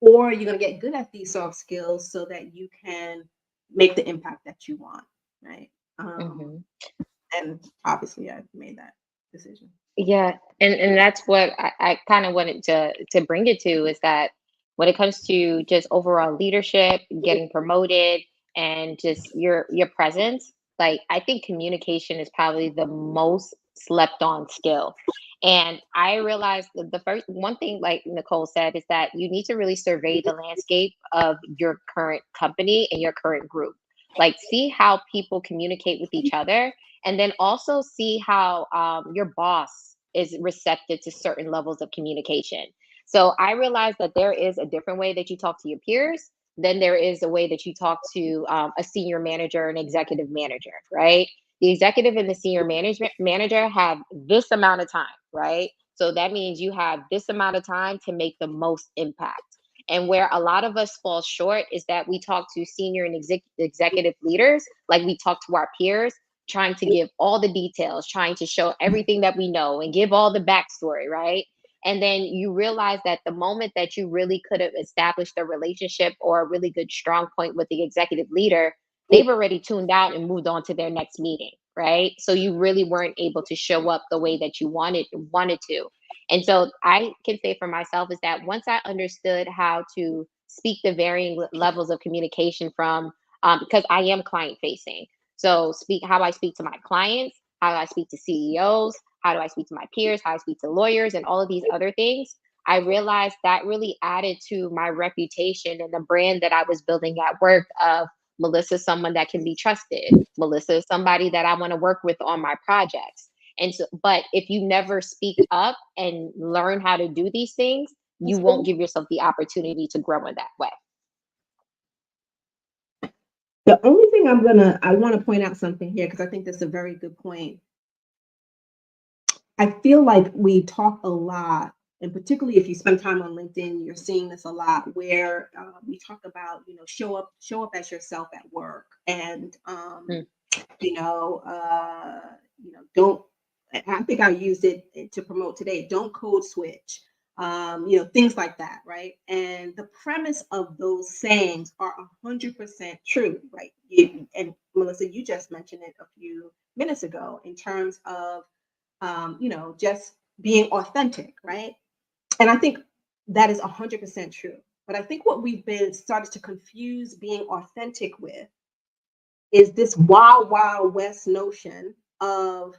Or you're going to get good at these soft skills so that you can make the impact that you want, right? Um, Hmm. and obviously, I made that decision. Yeah, and that's what I kind of wanted to bring it to, is that when it comes to just overall leadership, getting promoted, and just your presence, like I think communication is probably the most slept on skill. And I realized that the first one thing, like Nicole said, is that you need to really survey the landscape of your current company and your current group. Like, see how people communicate with each other, and then also see how your boss is receptive to certain levels of communication. So I realized that there is a different way that you talk to your peers, then there is a way that you talk to a senior manager, an executive manager, right? the executive and the senior management manager have this amount of time, right? So that means you have this amount of time to make the most impact. And where a lot of us fall short is that we talk to senior and executive leaders like we talk to our peers, trying to give all the details, trying to show everything that we know and give all the backstory, right? And then you realize that the moment that you really could have established a relationship or a really good strong point with the executive leader, they've already tuned out and moved on to their next meeting, right? So you really weren't able to show up the way that you wanted to. And so I can say for myself is that once I understood how to speak the varying levels of communication from, because I am client facing, so speak how I speak to my clients, how I speak to CEOs, how do I speak to my peers, how I speak to lawyers, and all of these other things. I realized that really added to my reputation and the brand that I was building at work of Melissa, someone that can be trusted. Melissa is somebody that I want to work with on my projects. And so, but if you never speak up and learn how to do these things, you won't give yourself the opportunity to grow in that way. The only thing I want to point out something here because I think that's a very good point. I feel like we talk a lot, and particularly if you spend time on LinkedIn, you're seeing this a lot where we talk about, show up as yourself at work, and Mm. don't. I think I used it to promote today. Don't code switch. Things like that, right? And the premise of those sayings are 100% true, right? And Melissa, you just mentioned it a few minutes ago in terms of just being authentic, right? And I think that is 100% true. But I think what we've been started to confuse being authentic with is this wild, wild west notion of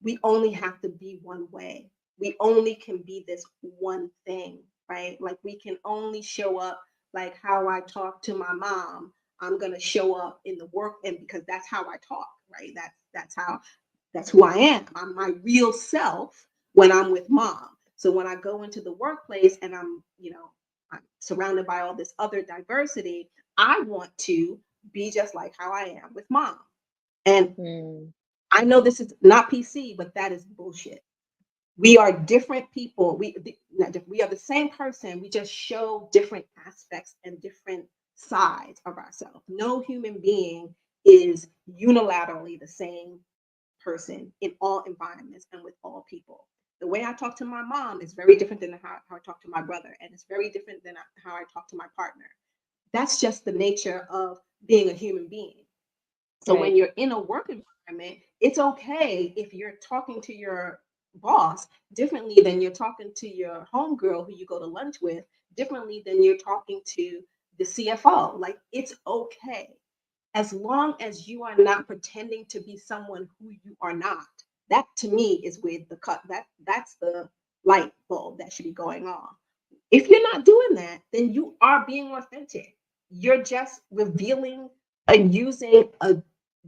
we only have to be one way. We only can be this one thing, right? Like we can only show up like how I talk to my mom. I'm gonna show up in the work, and because that's how I talk, right? That's who I am. I'm my real self when I'm with mom. So when I go into the workplace and I'm surrounded by all this other diversity, I want to be just like how I am with mom. And Mm. I know this is not PC, but that is bullshit. We are different people. We are the same person. We just show different aspects and different sides of ourselves. No human being is unilaterally the same person in all environments and with all people. The way I talk to my mom is very different than how I talk to my brother, and it's very different than how I talk to my partner. That's just the nature of being a human being. So when Right. you're in a work environment, it's okay if you're talking to your boss differently than you're talking to your homegirl who you go to lunch with, differently than you're talking to the CFO. Like it's okay as long as you are not pretending to be someone who you are not. That to me is with the cut. That's the light bulb that should be going on. If you're not doing that, then you are being authentic. You're just revealing and using a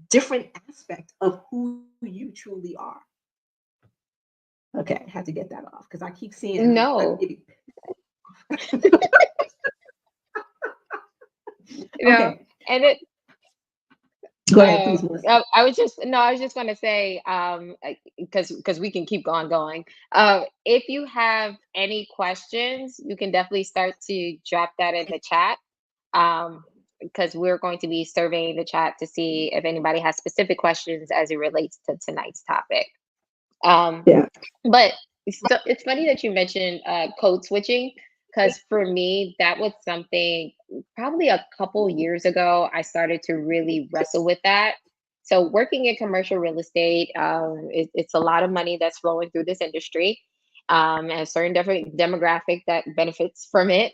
different aspect of who you truly are. Okay, I had to get that off because I keep seeing No, no, okay, and it. go ahead, please, Melissa. I was just no, I was just going to say, because we can keep going. If you have any questions, you can definitely start to drop that in the chat. Because we're going to be surveying the chat to see if anybody has specific questions as it relates to tonight's topic. Um, Yeah. but so it's funny that you mentioned code switching because for me, that was something probably a couple years ago. I started to really wrestle with that. So, working in commercial real estate, it's a lot of money that's flowing through this industry, and a certain different demographic that benefits from it.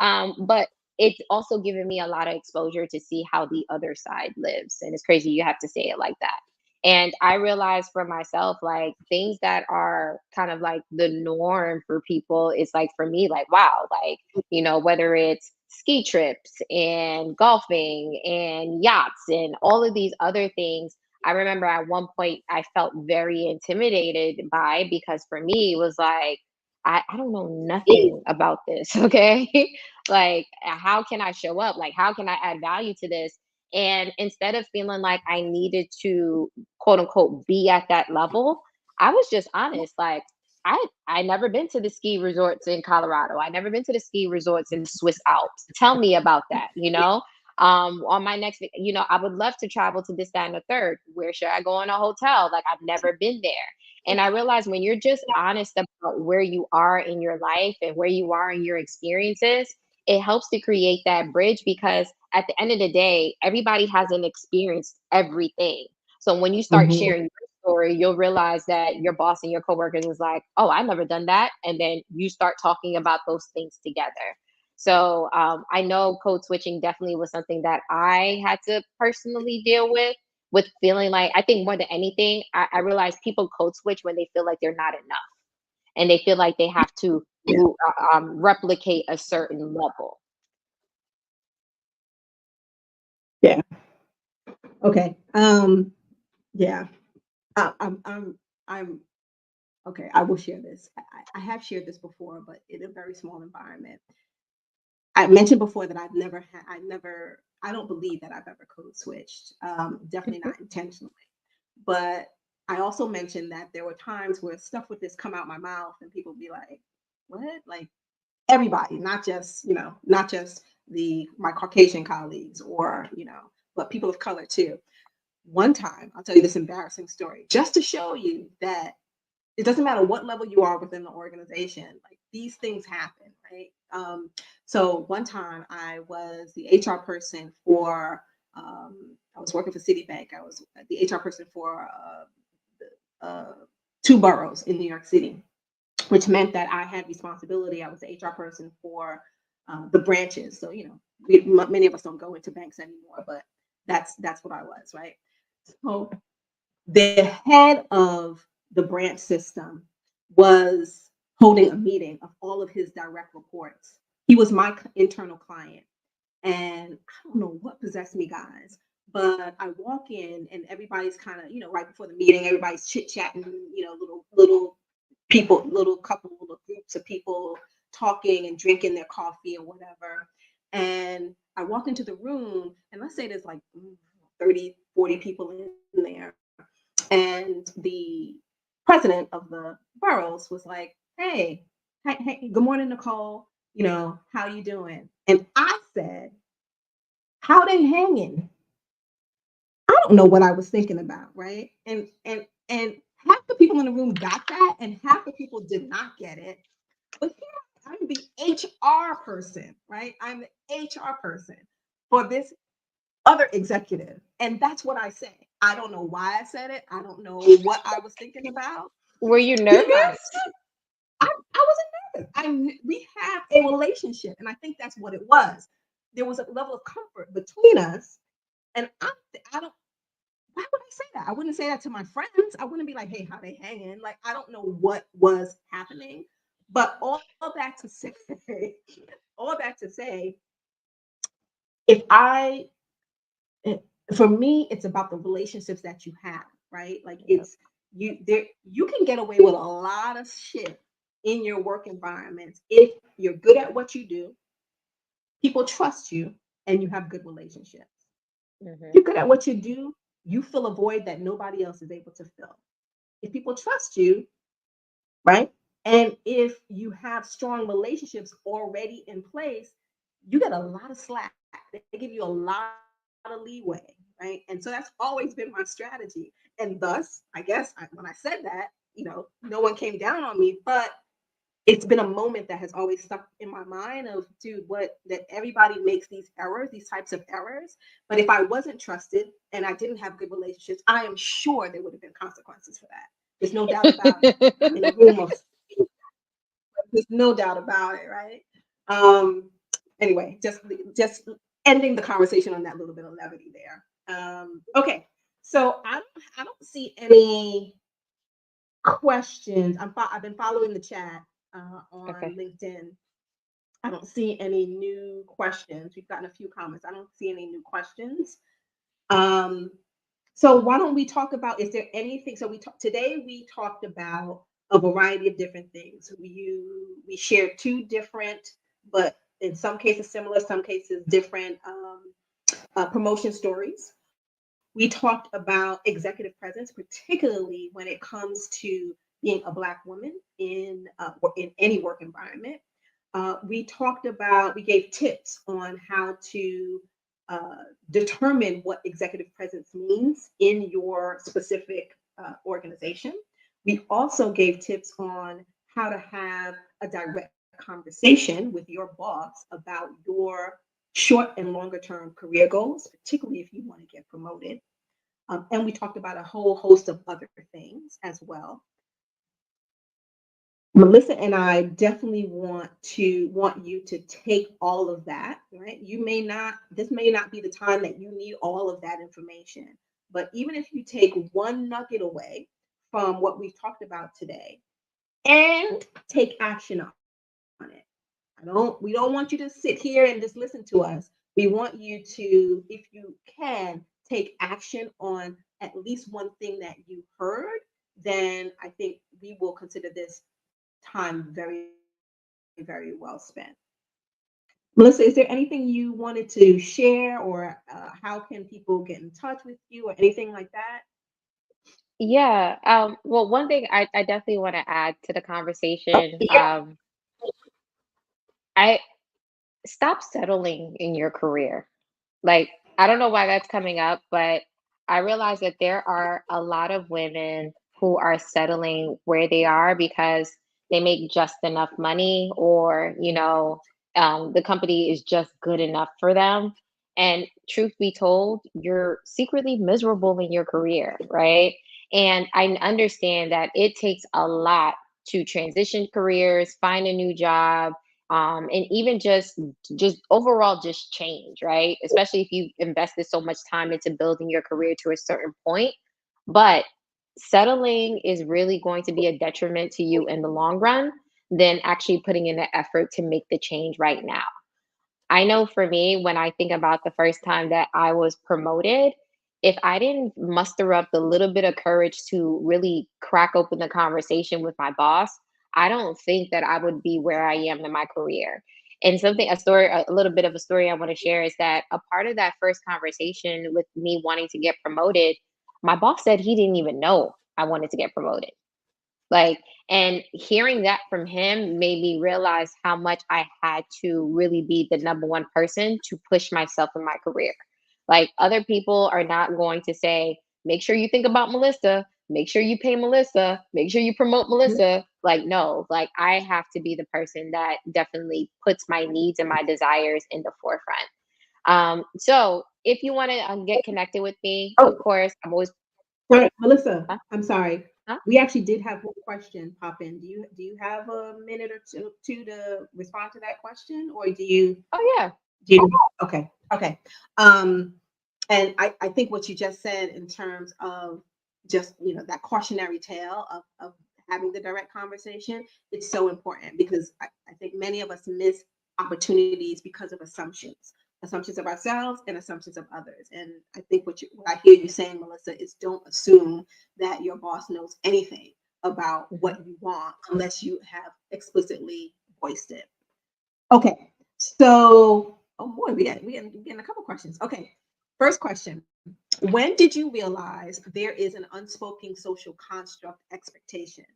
But it's also given me a lot of exposure to see how the other side lives. And it's crazy you have to say it like that. And I realized for myself, like things that are kind of like the norm for people is like for me, like, wow, like, whether it's ski trips and golfing and yachts and all of these other things. I remember at one point I felt very intimidated by because for me it was like, I don't know nothing about this. Okay. Like, how can I show up? Like, how can I add value to this? And instead of feeling like I needed to quote unquote be at that level, I was just honest. Like I never been to the ski resorts in Colorado. I never been to the ski resorts in the Swiss Alps. Tell me about that, you know? On my next, I would love to travel to this, that, and the third. Where should I go in a hotel? Like I've never been there. And I realized when you're just honest about where you are in your life and where you are in your experiences, it helps to create that bridge because at the end of the day, everybody hasn't experienced everything. So when you start Mhm. sharing your story, you'll realize that your boss and your coworkers is like, "Oh, I never done that," and then you start talking about those things together. So I know code switching definitely was something that I had to personally deal with feeling like I think more than anything, I realize people code switch when they feel like they're not enough and they feel like they have to Yeah. replicate a certain level. Yeah. Okay. Yeah. I'm okay. I will share this. I have shared this before, but in a very small environment. I mentioned before that I don't believe that I've ever code switched. Definitely Mhm. not intentionally. But I also mentioned that there were times where stuff would just come out my mouth and people would be like, what? Like everybody, not just my Caucasian colleagues or, but people of color too. One time, I'll tell you this embarrassing story, just to show you that it doesn't matter what level you are within the organization, like these things happen, right? So one time I was the HR person for, I was working for Citibank. I was the HR person for uh, two boroughs in New York City, which meant that I had responsibility. I was the HR person for the branches. So, many of us don't go into banks anymore, but that's what I was, right? So the head of the branch system was holding a meeting of all of his direct reports. He was my internal client. And I don't know what possessed me, guys, but I walk in and everybody's kind of, right before the meeting, everybody's chit chatting, little people, little groups of people talking and drinking their coffee or whatever. And I walk into the room, and let's say there's like 30, 40 people in there. And the president of the boroughs was like, hey, good morning, Nicole. How you doing? And I said, how they hanging? I don't know what I was thinking about, right? And half the people in the room got that, and half the people did not get it. But here I'm the HR person, right? I'm the HR person for this other executive. And that's what I say. I don't know why I said it. I don't know what I was thinking about. Were you You nervous? guys, I wasn't nervous. We have a relationship, and I think that's what it was. There was a level of comfort between us, and I don't. Why would I say that? I wouldn't say that to my friends. I wouldn't be like, "Hey, how they hanging?" Like I don't know what was happening, but all that to say, all that to say, if I eh, for me, it's about the relationships that you have, right? Like Yep. you can get away with a lot of shit in your work environment if you're good at what you do, people trust you, and you have good relationships. If Mhm. you're good at what you do, you fill a void that nobody else is able to fill. If people trust you, right? And if you have strong relationships already in place, you get a lot of slack. They give you a lot of leeway, right? And so that's always been my strategy. And thus, I guess when I said that, no one came down on me, but it's been a moment that has always stuck in my mind of, dude, what that everybody makes these errors, these types of errors. But if I wasn't trusted and I didn't have good relationships, I am sure there would have been consequences for that. There's no doubt about it. I'm in a room of there's no doubt about it, right? Um, anyway, just ending the conversation on that little bit of levity there. Okay, so I don't see any questions. I've been following the chat on Okay. LinkedIn. I don't see any new questions. We've gotten a few comments. I don't see any new questions. Um, so why don't we talk about, is there anything? So today we talked about a variety of different things. We shared two different, but in some cases similar, some cases different promotion stories. We talked about executive presence, particularly when it comes to being a Black woman in any work environment. We gave tips on how to determine what executive presence means in your specific organization. We also gave tips on how to have a direct conversation with your boss about your short and longer term career goals, particularly if you want to get promoted. And we talked about a whole host of other things as well. Melissa and I definitely want you to take all of that, right? This may not be the time that you need all of that information, but even if you take one nugget away from what we've talked about today and take action on it. We don't want you to sit here and just listen to us. We want you to, if you can, take action on at least one thing that you heard, then I think we will consider this time very, very well spent. Melissa, is there anything you wanted to share, or how can people get in touch with you, or anything like that? Yeah. Well, one thing I definitely want to add to the conversation. Yeah. I stop settling in your career. Like, I don't know why that's coming up, but I realize that there are a lot of women who are settling where they are because they make just enough money, or, the company is just good enough for them. And truth be told, you're secretly miserable in your career, right? And I understand that it takes a lot to transition careers, find a new job, and even just overall just change, right? Especially if you invested so much time into building your career to a certain point. But settling is really going to be a detriment to you in the long run than actually putting in the effort to make the change right now. I know for me, when I think about the first time that I was promoted, if I didn't muster up the little bit of courage to really crack open the conversation with my boss, I don't think that I would be where I am in my career. And a little bit of a story I want to share is that a part of that first conversation with me wanting to get promoted, my boss said he didn't even know I wanted to get promoted. Like, and hearing that from him made me realize how much I had to really be the number one person to push myself in my career. Like, other people are not going to say, make sure you think about Melissa, make sure you pay Melissa, make sure you promote Melissa. Like, no, like, I have to be the person that definitely puts my needs and my desires in the forefront. So if you want to get connected with me, of Oh, course, I'm always. sorry, Melissa. Huh? I'm sorry. Huh? We actually did have one question pop in. Do you have a minute or two to respond to that question, or Oh yeah. do you? Okay, okay. Um, and I think what you just said in terms of just that cautionary tale of having the direct conversation, it's so important because I think many of us miss opportunities because of assumptions of ourselves and assumptions of others. And I think what I hear you saying, Melissa, is don't assume that your boss knows anything about Mhm. what you want unless you have explicitly voiced it. Okay, so oh boy, we getting a couple questions. Okay, first question: when did you realize there is an unspoken social construct expectation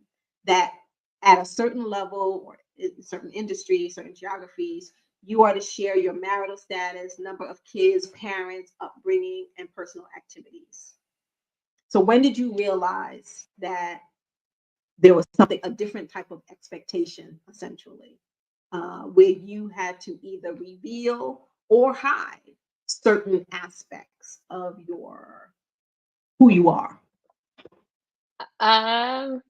that at a certain level or in certain industries, certain geographies, you are to share your marital status, number of kids, parents, upbringing, and personal activities? So when did you realize that there was a different type of expectation, essentially, where you had to either reveal or hide certain aspects of your who you are? Um,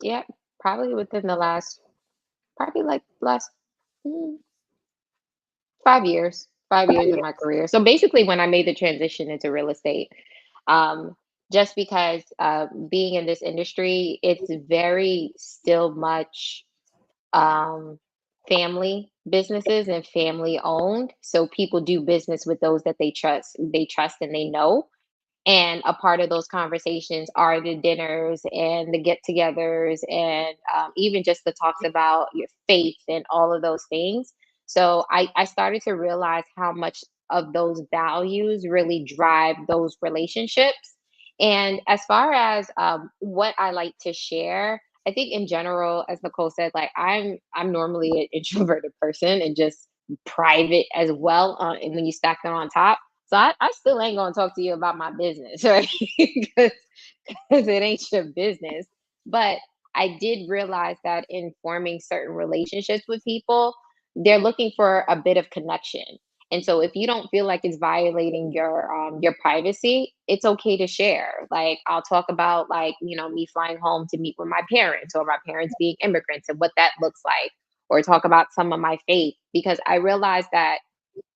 yeah, probably within the last, probably like last mm, 5 years, 5 years of my career. So basically, when I made the transition into real estate, um, just because being in this industry, it's very still much um, family businesses and family owned. So people do business with those that they trust and they know. And a part of those conversations are the dinners and the get-togethers, and even just the talks about your faith and all of those things. So I started to realize how much of those values really drive those relationships. And as far as what I like to share, I think in general, as Nicole said, like I'm normally an introverted person and just private as well. And when you stack them on top, so I still ain't gonna talk to you about my business, right? Because it ain't your business. But I did realize that in forming certain relationships with people, they're looking for a bit of connection. And so if you don't feel like it's violating your privacy, it's okay to share. Like I'll talk about like, me flying home to meet with my parents or my parents being immigrants and what that looks like, or talk about some of my faith because I realized that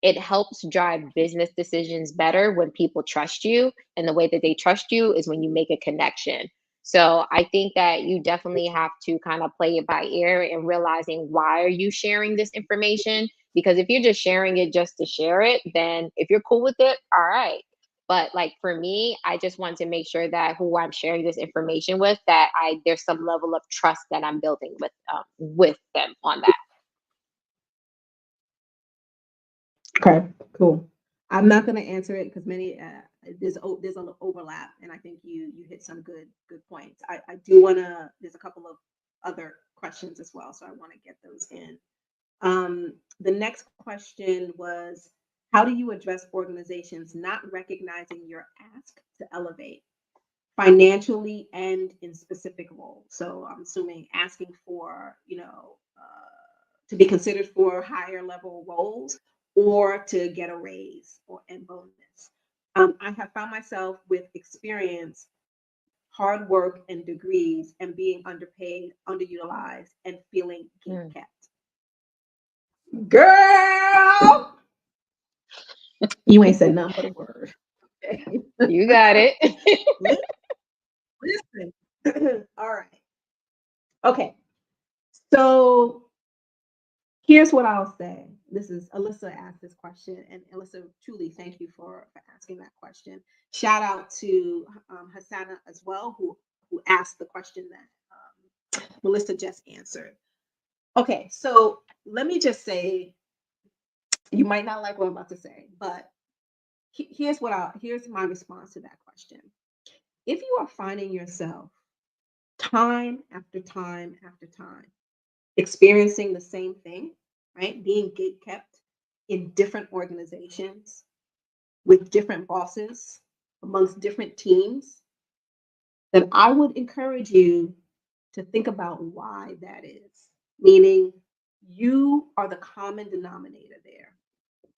it helps drive business decisions better when people trust you. And the way that they trust you is when you make a connection. So I think that you definitely have to kind of play it by ear and realizing why are you sharing this information? Because if you're just sharing it just to share it, then if you're cool with it, all right. But like for me, I just want to make sure that who I'm sharing this information with, that I there's some level of trust that I'm building with them on that. Okay, cool. I'm not going to answer it because many there's an overlap, and I think you hit some good points. I do want to. There's a couple of other questions as well, so I want to get those in. The next question was, how do you address organizations not recognizing your ask to elevate financially and in specific roles? So I'm assuming asking for, to be considered for higher level roles or to get a raise or and bonus. I have found myself with experience, hard work, and degrees, and being underpaid, underutilized, and feeling gate Mm, kept. Girl, you ain't said nothing but a word. Okay. you got it. Listen. All right. Okay. So here's what I'll say. This is Alyssa asked this question, and Alyssa, truly thank you for asking that question. Shout out to Hassana as well, who asked the question that Melissa just answered. Okay, so let me just say, you might not like what I'm about to say, but here's my response to that question. If you are finding yourself time after time after time experiencing the same thing, right? Being gate kept in different organizations with different bosses amongst different teams, then I would encourage you to think about why that is. Meaning, you are the common denominator there.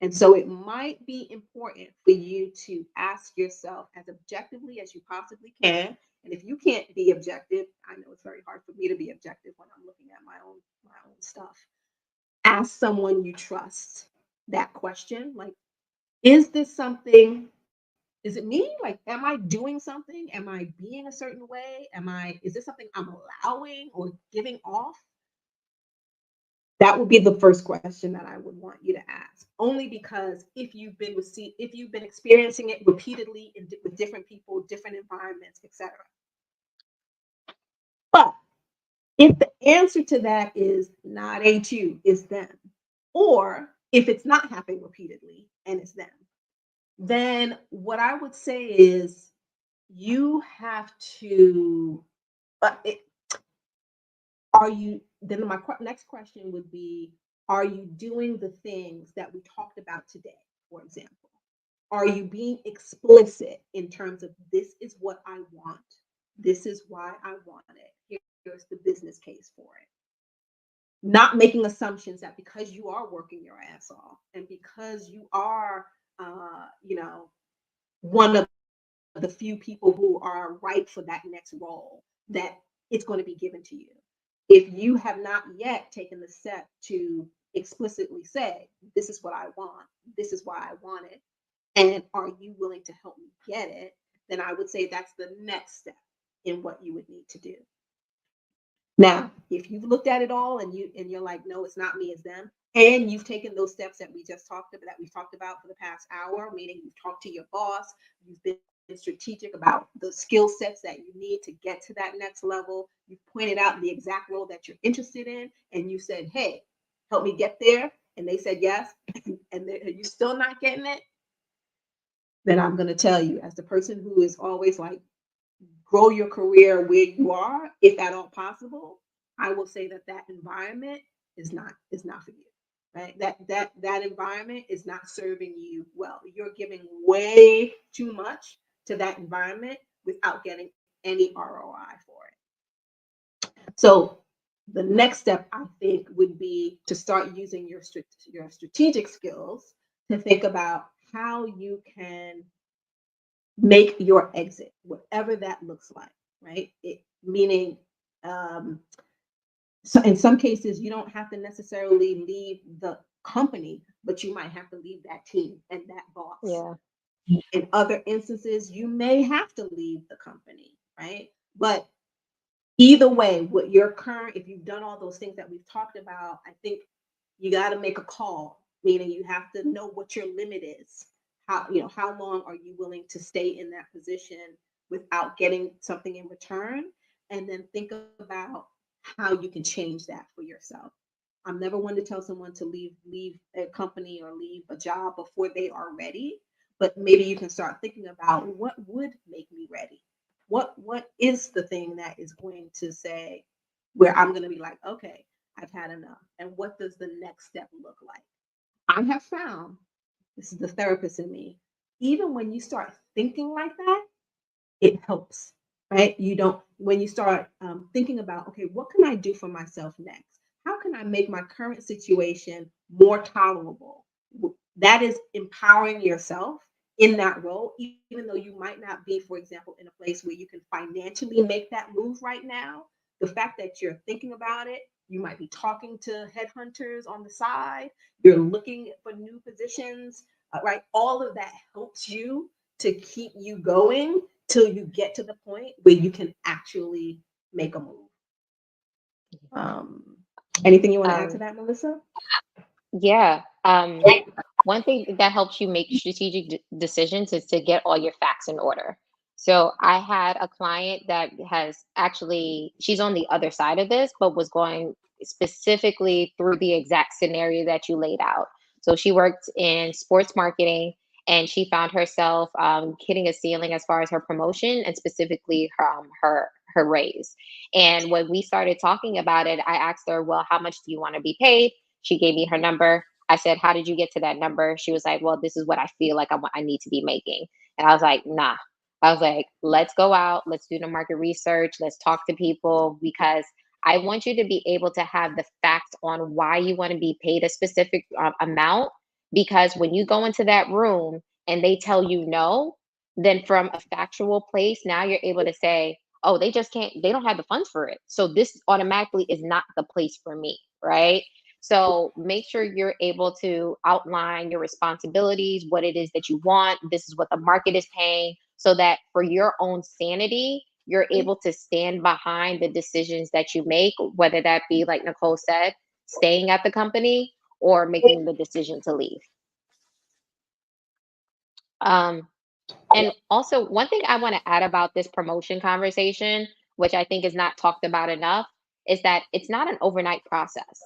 And so it might be important for you to ask yourself as objectively as you possibly can. And if you can't be objective, I know it's very hard for me to be objective when I'm looking at my own stuff. Ask someone you trust that question. Like, is this something? Is it me? Like, am I doing something? Am I being a certain way? Is this something I'm allowing or giving off? That would be the first question that I would want you to ask. Only because if you've been experiencing it repeatedly with different people, different environments, etc. But if the answer to that is not ain't you, it's them, or if it's not happening repeatedly and it's them, then what I would say is you have to. Uh, it, are you? Then my next question would be: are you doing the things that we talked about today? For example, are you being explicit in terms of this is what I want, this is why I want it, here's the business case for it? Not making assumptions that because you are working your ass off and because you are, one of the few people who are right for that next role, that it's going to be given to you. If you have not yet taken the step to explicitly say, this is what I want, this is why I want it, and are you willing to help me get it, then I would say that's the next step in what you would need to do. Now, if you've looked at it all and you're like, no, it's not me, it's them, and you've taken those steps that we've talked about for the past hour, meaning you've talked to your boss, you've been strategic about the skill sets that you need to get to that next level, you've pointed out the exact role that you're interested in, and you said, hey, help me get there. and they said yes, and you're still not getting it, then I'm going to tell you, as the person who is always like, grow your career where you are, if at all possible, I will say that that environment is not for you. Right? That environment is not serving you well. You're giving way too much to that environment without getting any ROI for it. So the next step I think would be to start using your strategic skills to think about how you can make your exit, whatever that looks like, right? Meaning, um, so in some cases, you don't have to necessarily leave the company, but you might have to leave that team and that boss. Yeah. In other instances, you may have to leave the company, right? But either way, what your current, if you've done all those things that we've talked about, I think you got to make a call, meaning you have to know what your limit is. How long are you willing to stay in that position without getting something in return? And then think about how you can change that for yourself. I'm never one to tell someone to leave a company or leave a job before they are ready, but maybe you can start thinking about what would make me ready. What is the thing that is going to say where I'm going to be like, okay, I've had enough. And what does the next step look like? I have found, this is the therapist in me, even when you start thinking like that, it helps, right? You don't, when you start thinking about, okay, what can I do for myself next? How can I make my current situation more tolerable? That is empowering yourself in that role, even though you might not be, for example, in a place where you can financially make that move right now. The fact that you're thinking about it, you might be talking to headhunters on the side, you're looking for new positions, right? All of that helps you to keep you going till you get to the point where you can actually make a move. Um, Anything you want to add to Um, that, Melissa? yeah. One thing that helps you make strategic decisions is to get all your facts in order. So I had a client that has actually, she's on the other side of this, but was going specifically through the exact scenario that you laid out. So she worked in sports marketing and she found herself hitting a ceiling as far as her promotion and specifically her raise. And when we started talking about it, I asked her, well, how much do you want to be paid? She gave me her number. I said, how did you get to that number? She was like, well, this is what I feel like I need to be making. And I was like, nah. I was like, let's go out, let's do the market research, let's talk to people because I want you to be able to have the facts on why you want to be paid a specific amount. Because when you go into that room and they tell you no, then from a factual place, now you're able to say, oh, they just can't, they don't have the funds for it. So this automatically is not the place for me, right? So make sure you're able to outline your responsibilities, what it is that you want. This is what the market is paying, so that for your own sanity, you're able to stand behind the decisions that you make, whether that be, like Nicole said, staying at the company or making the decision to leave. Um, and also, one thing I want to add about this promotion conversation, which I think is not talked about enough, is that it's not an overnight process.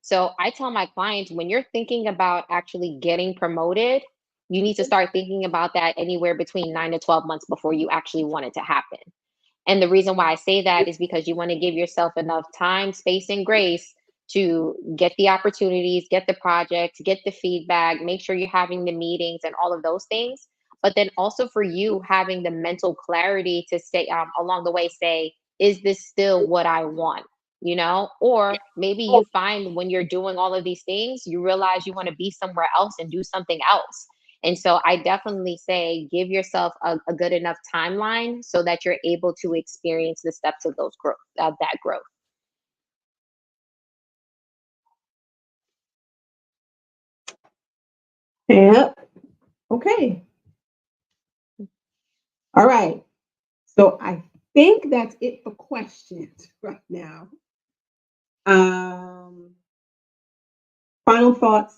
So I tell my clients when you're thinking about actually getting promoted, you need to start thinking about that anywhere between 9 to 12 months before you actually want it to happen. And the reason why I say that is because you want to give yourself enough time, space, and grace to get the opportunities, get the projects, get the feedback, make sure you're having the meetings and all of those things. But then also for you having the mental clarity to say along the way, say, is this still what I want? You know, or maybe you find when you're doing all of these things, you realize you want to be somewhere else and do something else. And so I definitely say give yourself a good enough timeline so that you're able to experience the steps of those growth of that growth. Yep. Okay. All right. So I think that's it for questions right now. Um, Final thoughts.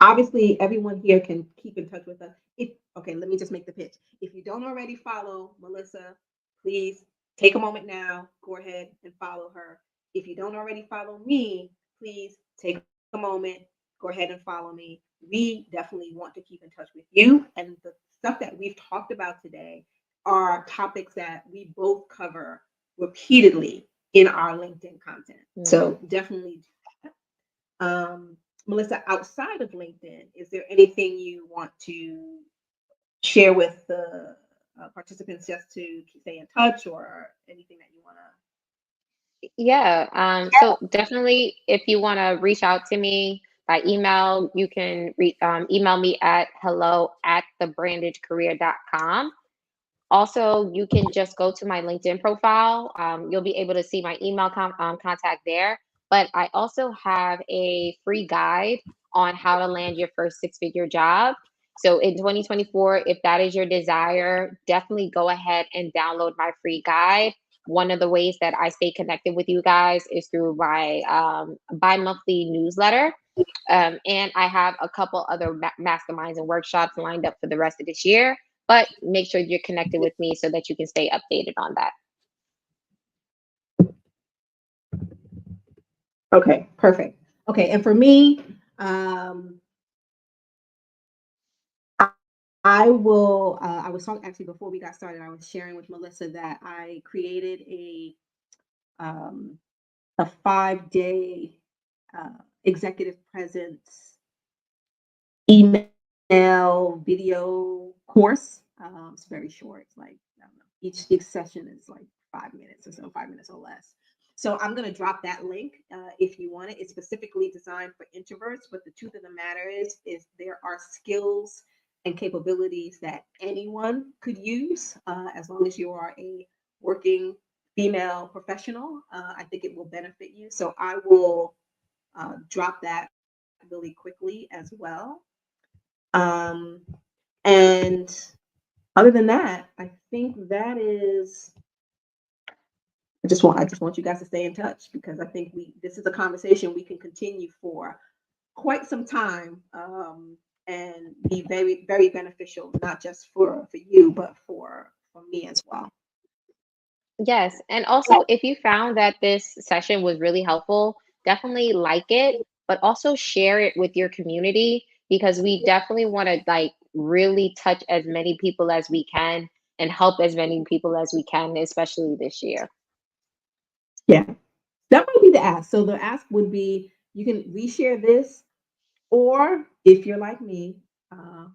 Obviously, everyone here can keep in touch with us. If okay, let me just make the pitch. If you don't already follow Melissa, please take a moment now. Go ahead and follow her. If you don't already follow me, please take a moment, go ahead and follow me. We definitely want to keep in touch with you. And the stuff that we've talked about today are topics that we both cover repeatedly in our LinkedIn content. So definitely do that. Melissa, outside of LinkedIn, is there anything you want to share with the participants just to stay in touch or anything that you want to? Yeah. So definitely, if you want to reach out to me by email, you can email me at hello@thebrandedcareer.com. Also, you can just go to my LinkedIn profile. You'll be able to see my email contact there. But I also have a free guide on how to land your first six-figure job. So in 2024, if that is your desire, definitely go ahead and download my free guide. One of the ways that I stay connected with you guys is through my bi-monthly newsletter. And I have a couple other masterminds and workshops lined up for the rest of this year. But make sure you're connected with me so that you can stay updated on that. Okay, perfect. Okay, and for me, I will. I was talking actually before we got started. I was sharing with Melissa that I created um, a 5-day executive presence email video course. It's very short. It's like, I don't know, each session is like 5 minutes or so, 5 minutes or less. So I'm going to drop that link if you want it. It's specifically designed for introverts, but the truth of the matter is there are skills and capabilities that anyone could use as long as you are a working female professional. I think it will benefit you. So I will drop that really quickly as well. And other than that, I think that is. I just want you guys to stay in touch because I think this is a conversation we can continue for quite some time, and be very very beneficial, not just for you, but for me as well. Yes. And also, if you found that this session was really helpful, definitely like it, but also share it with your community because we definitely want to really touch as many people as we can and help as many people as we can, especially this year. Yeah, that might be the ask. So the ask would be you can reshare this, or if you're like me uh,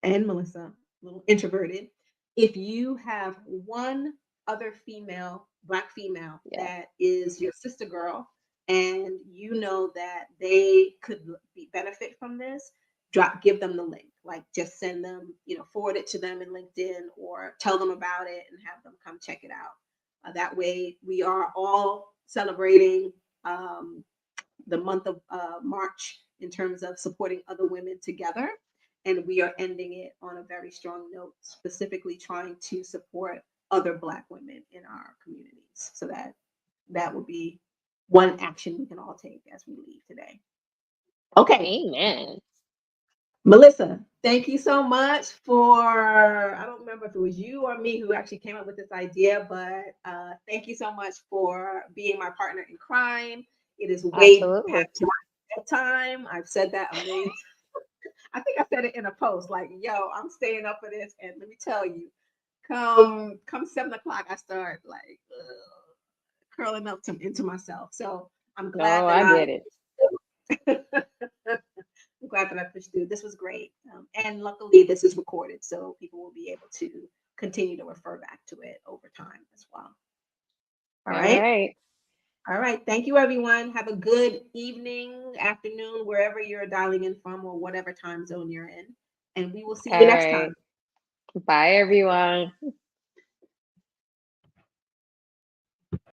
and Melissa, a little introverted, if you have one other female, Black female, Yeah. that is your sister girl, and you know that they could benefit from this, give them the link. Like just send them, forward it to them in LinkedIn or tell them about it and have them come check it out. That way, we are all celebrating the month of March in terms of supporting other women together. And we are ending it on a very strong note, specifically trying to support other Black women in our communities. So that would be one action we can all take as we leave today. Okay, Amen. Melissa, thank you so much I don't remember if it was you or me who actually came up with this idea, but thank you so much for being my partner in crime. It is way Absolutely. past my bedtime. I've said that a million. I think I said it in a post, like, "Yo, I'm staying up for this," and let me tell you, come 7 o'clock, I start like curling up into myself. So I'm glad Oh, that I get it. I'm glad that I pushed through. This was great. And luckily, this is recorded, so people will be able to continue to refer back to it over time as well. All All right. right. All right. Thank you, everyone. Have a good evening, afternoon, wherever you're dialing in from or whatever time zone you're in. And we will see All you next time. right. Bye, everyone.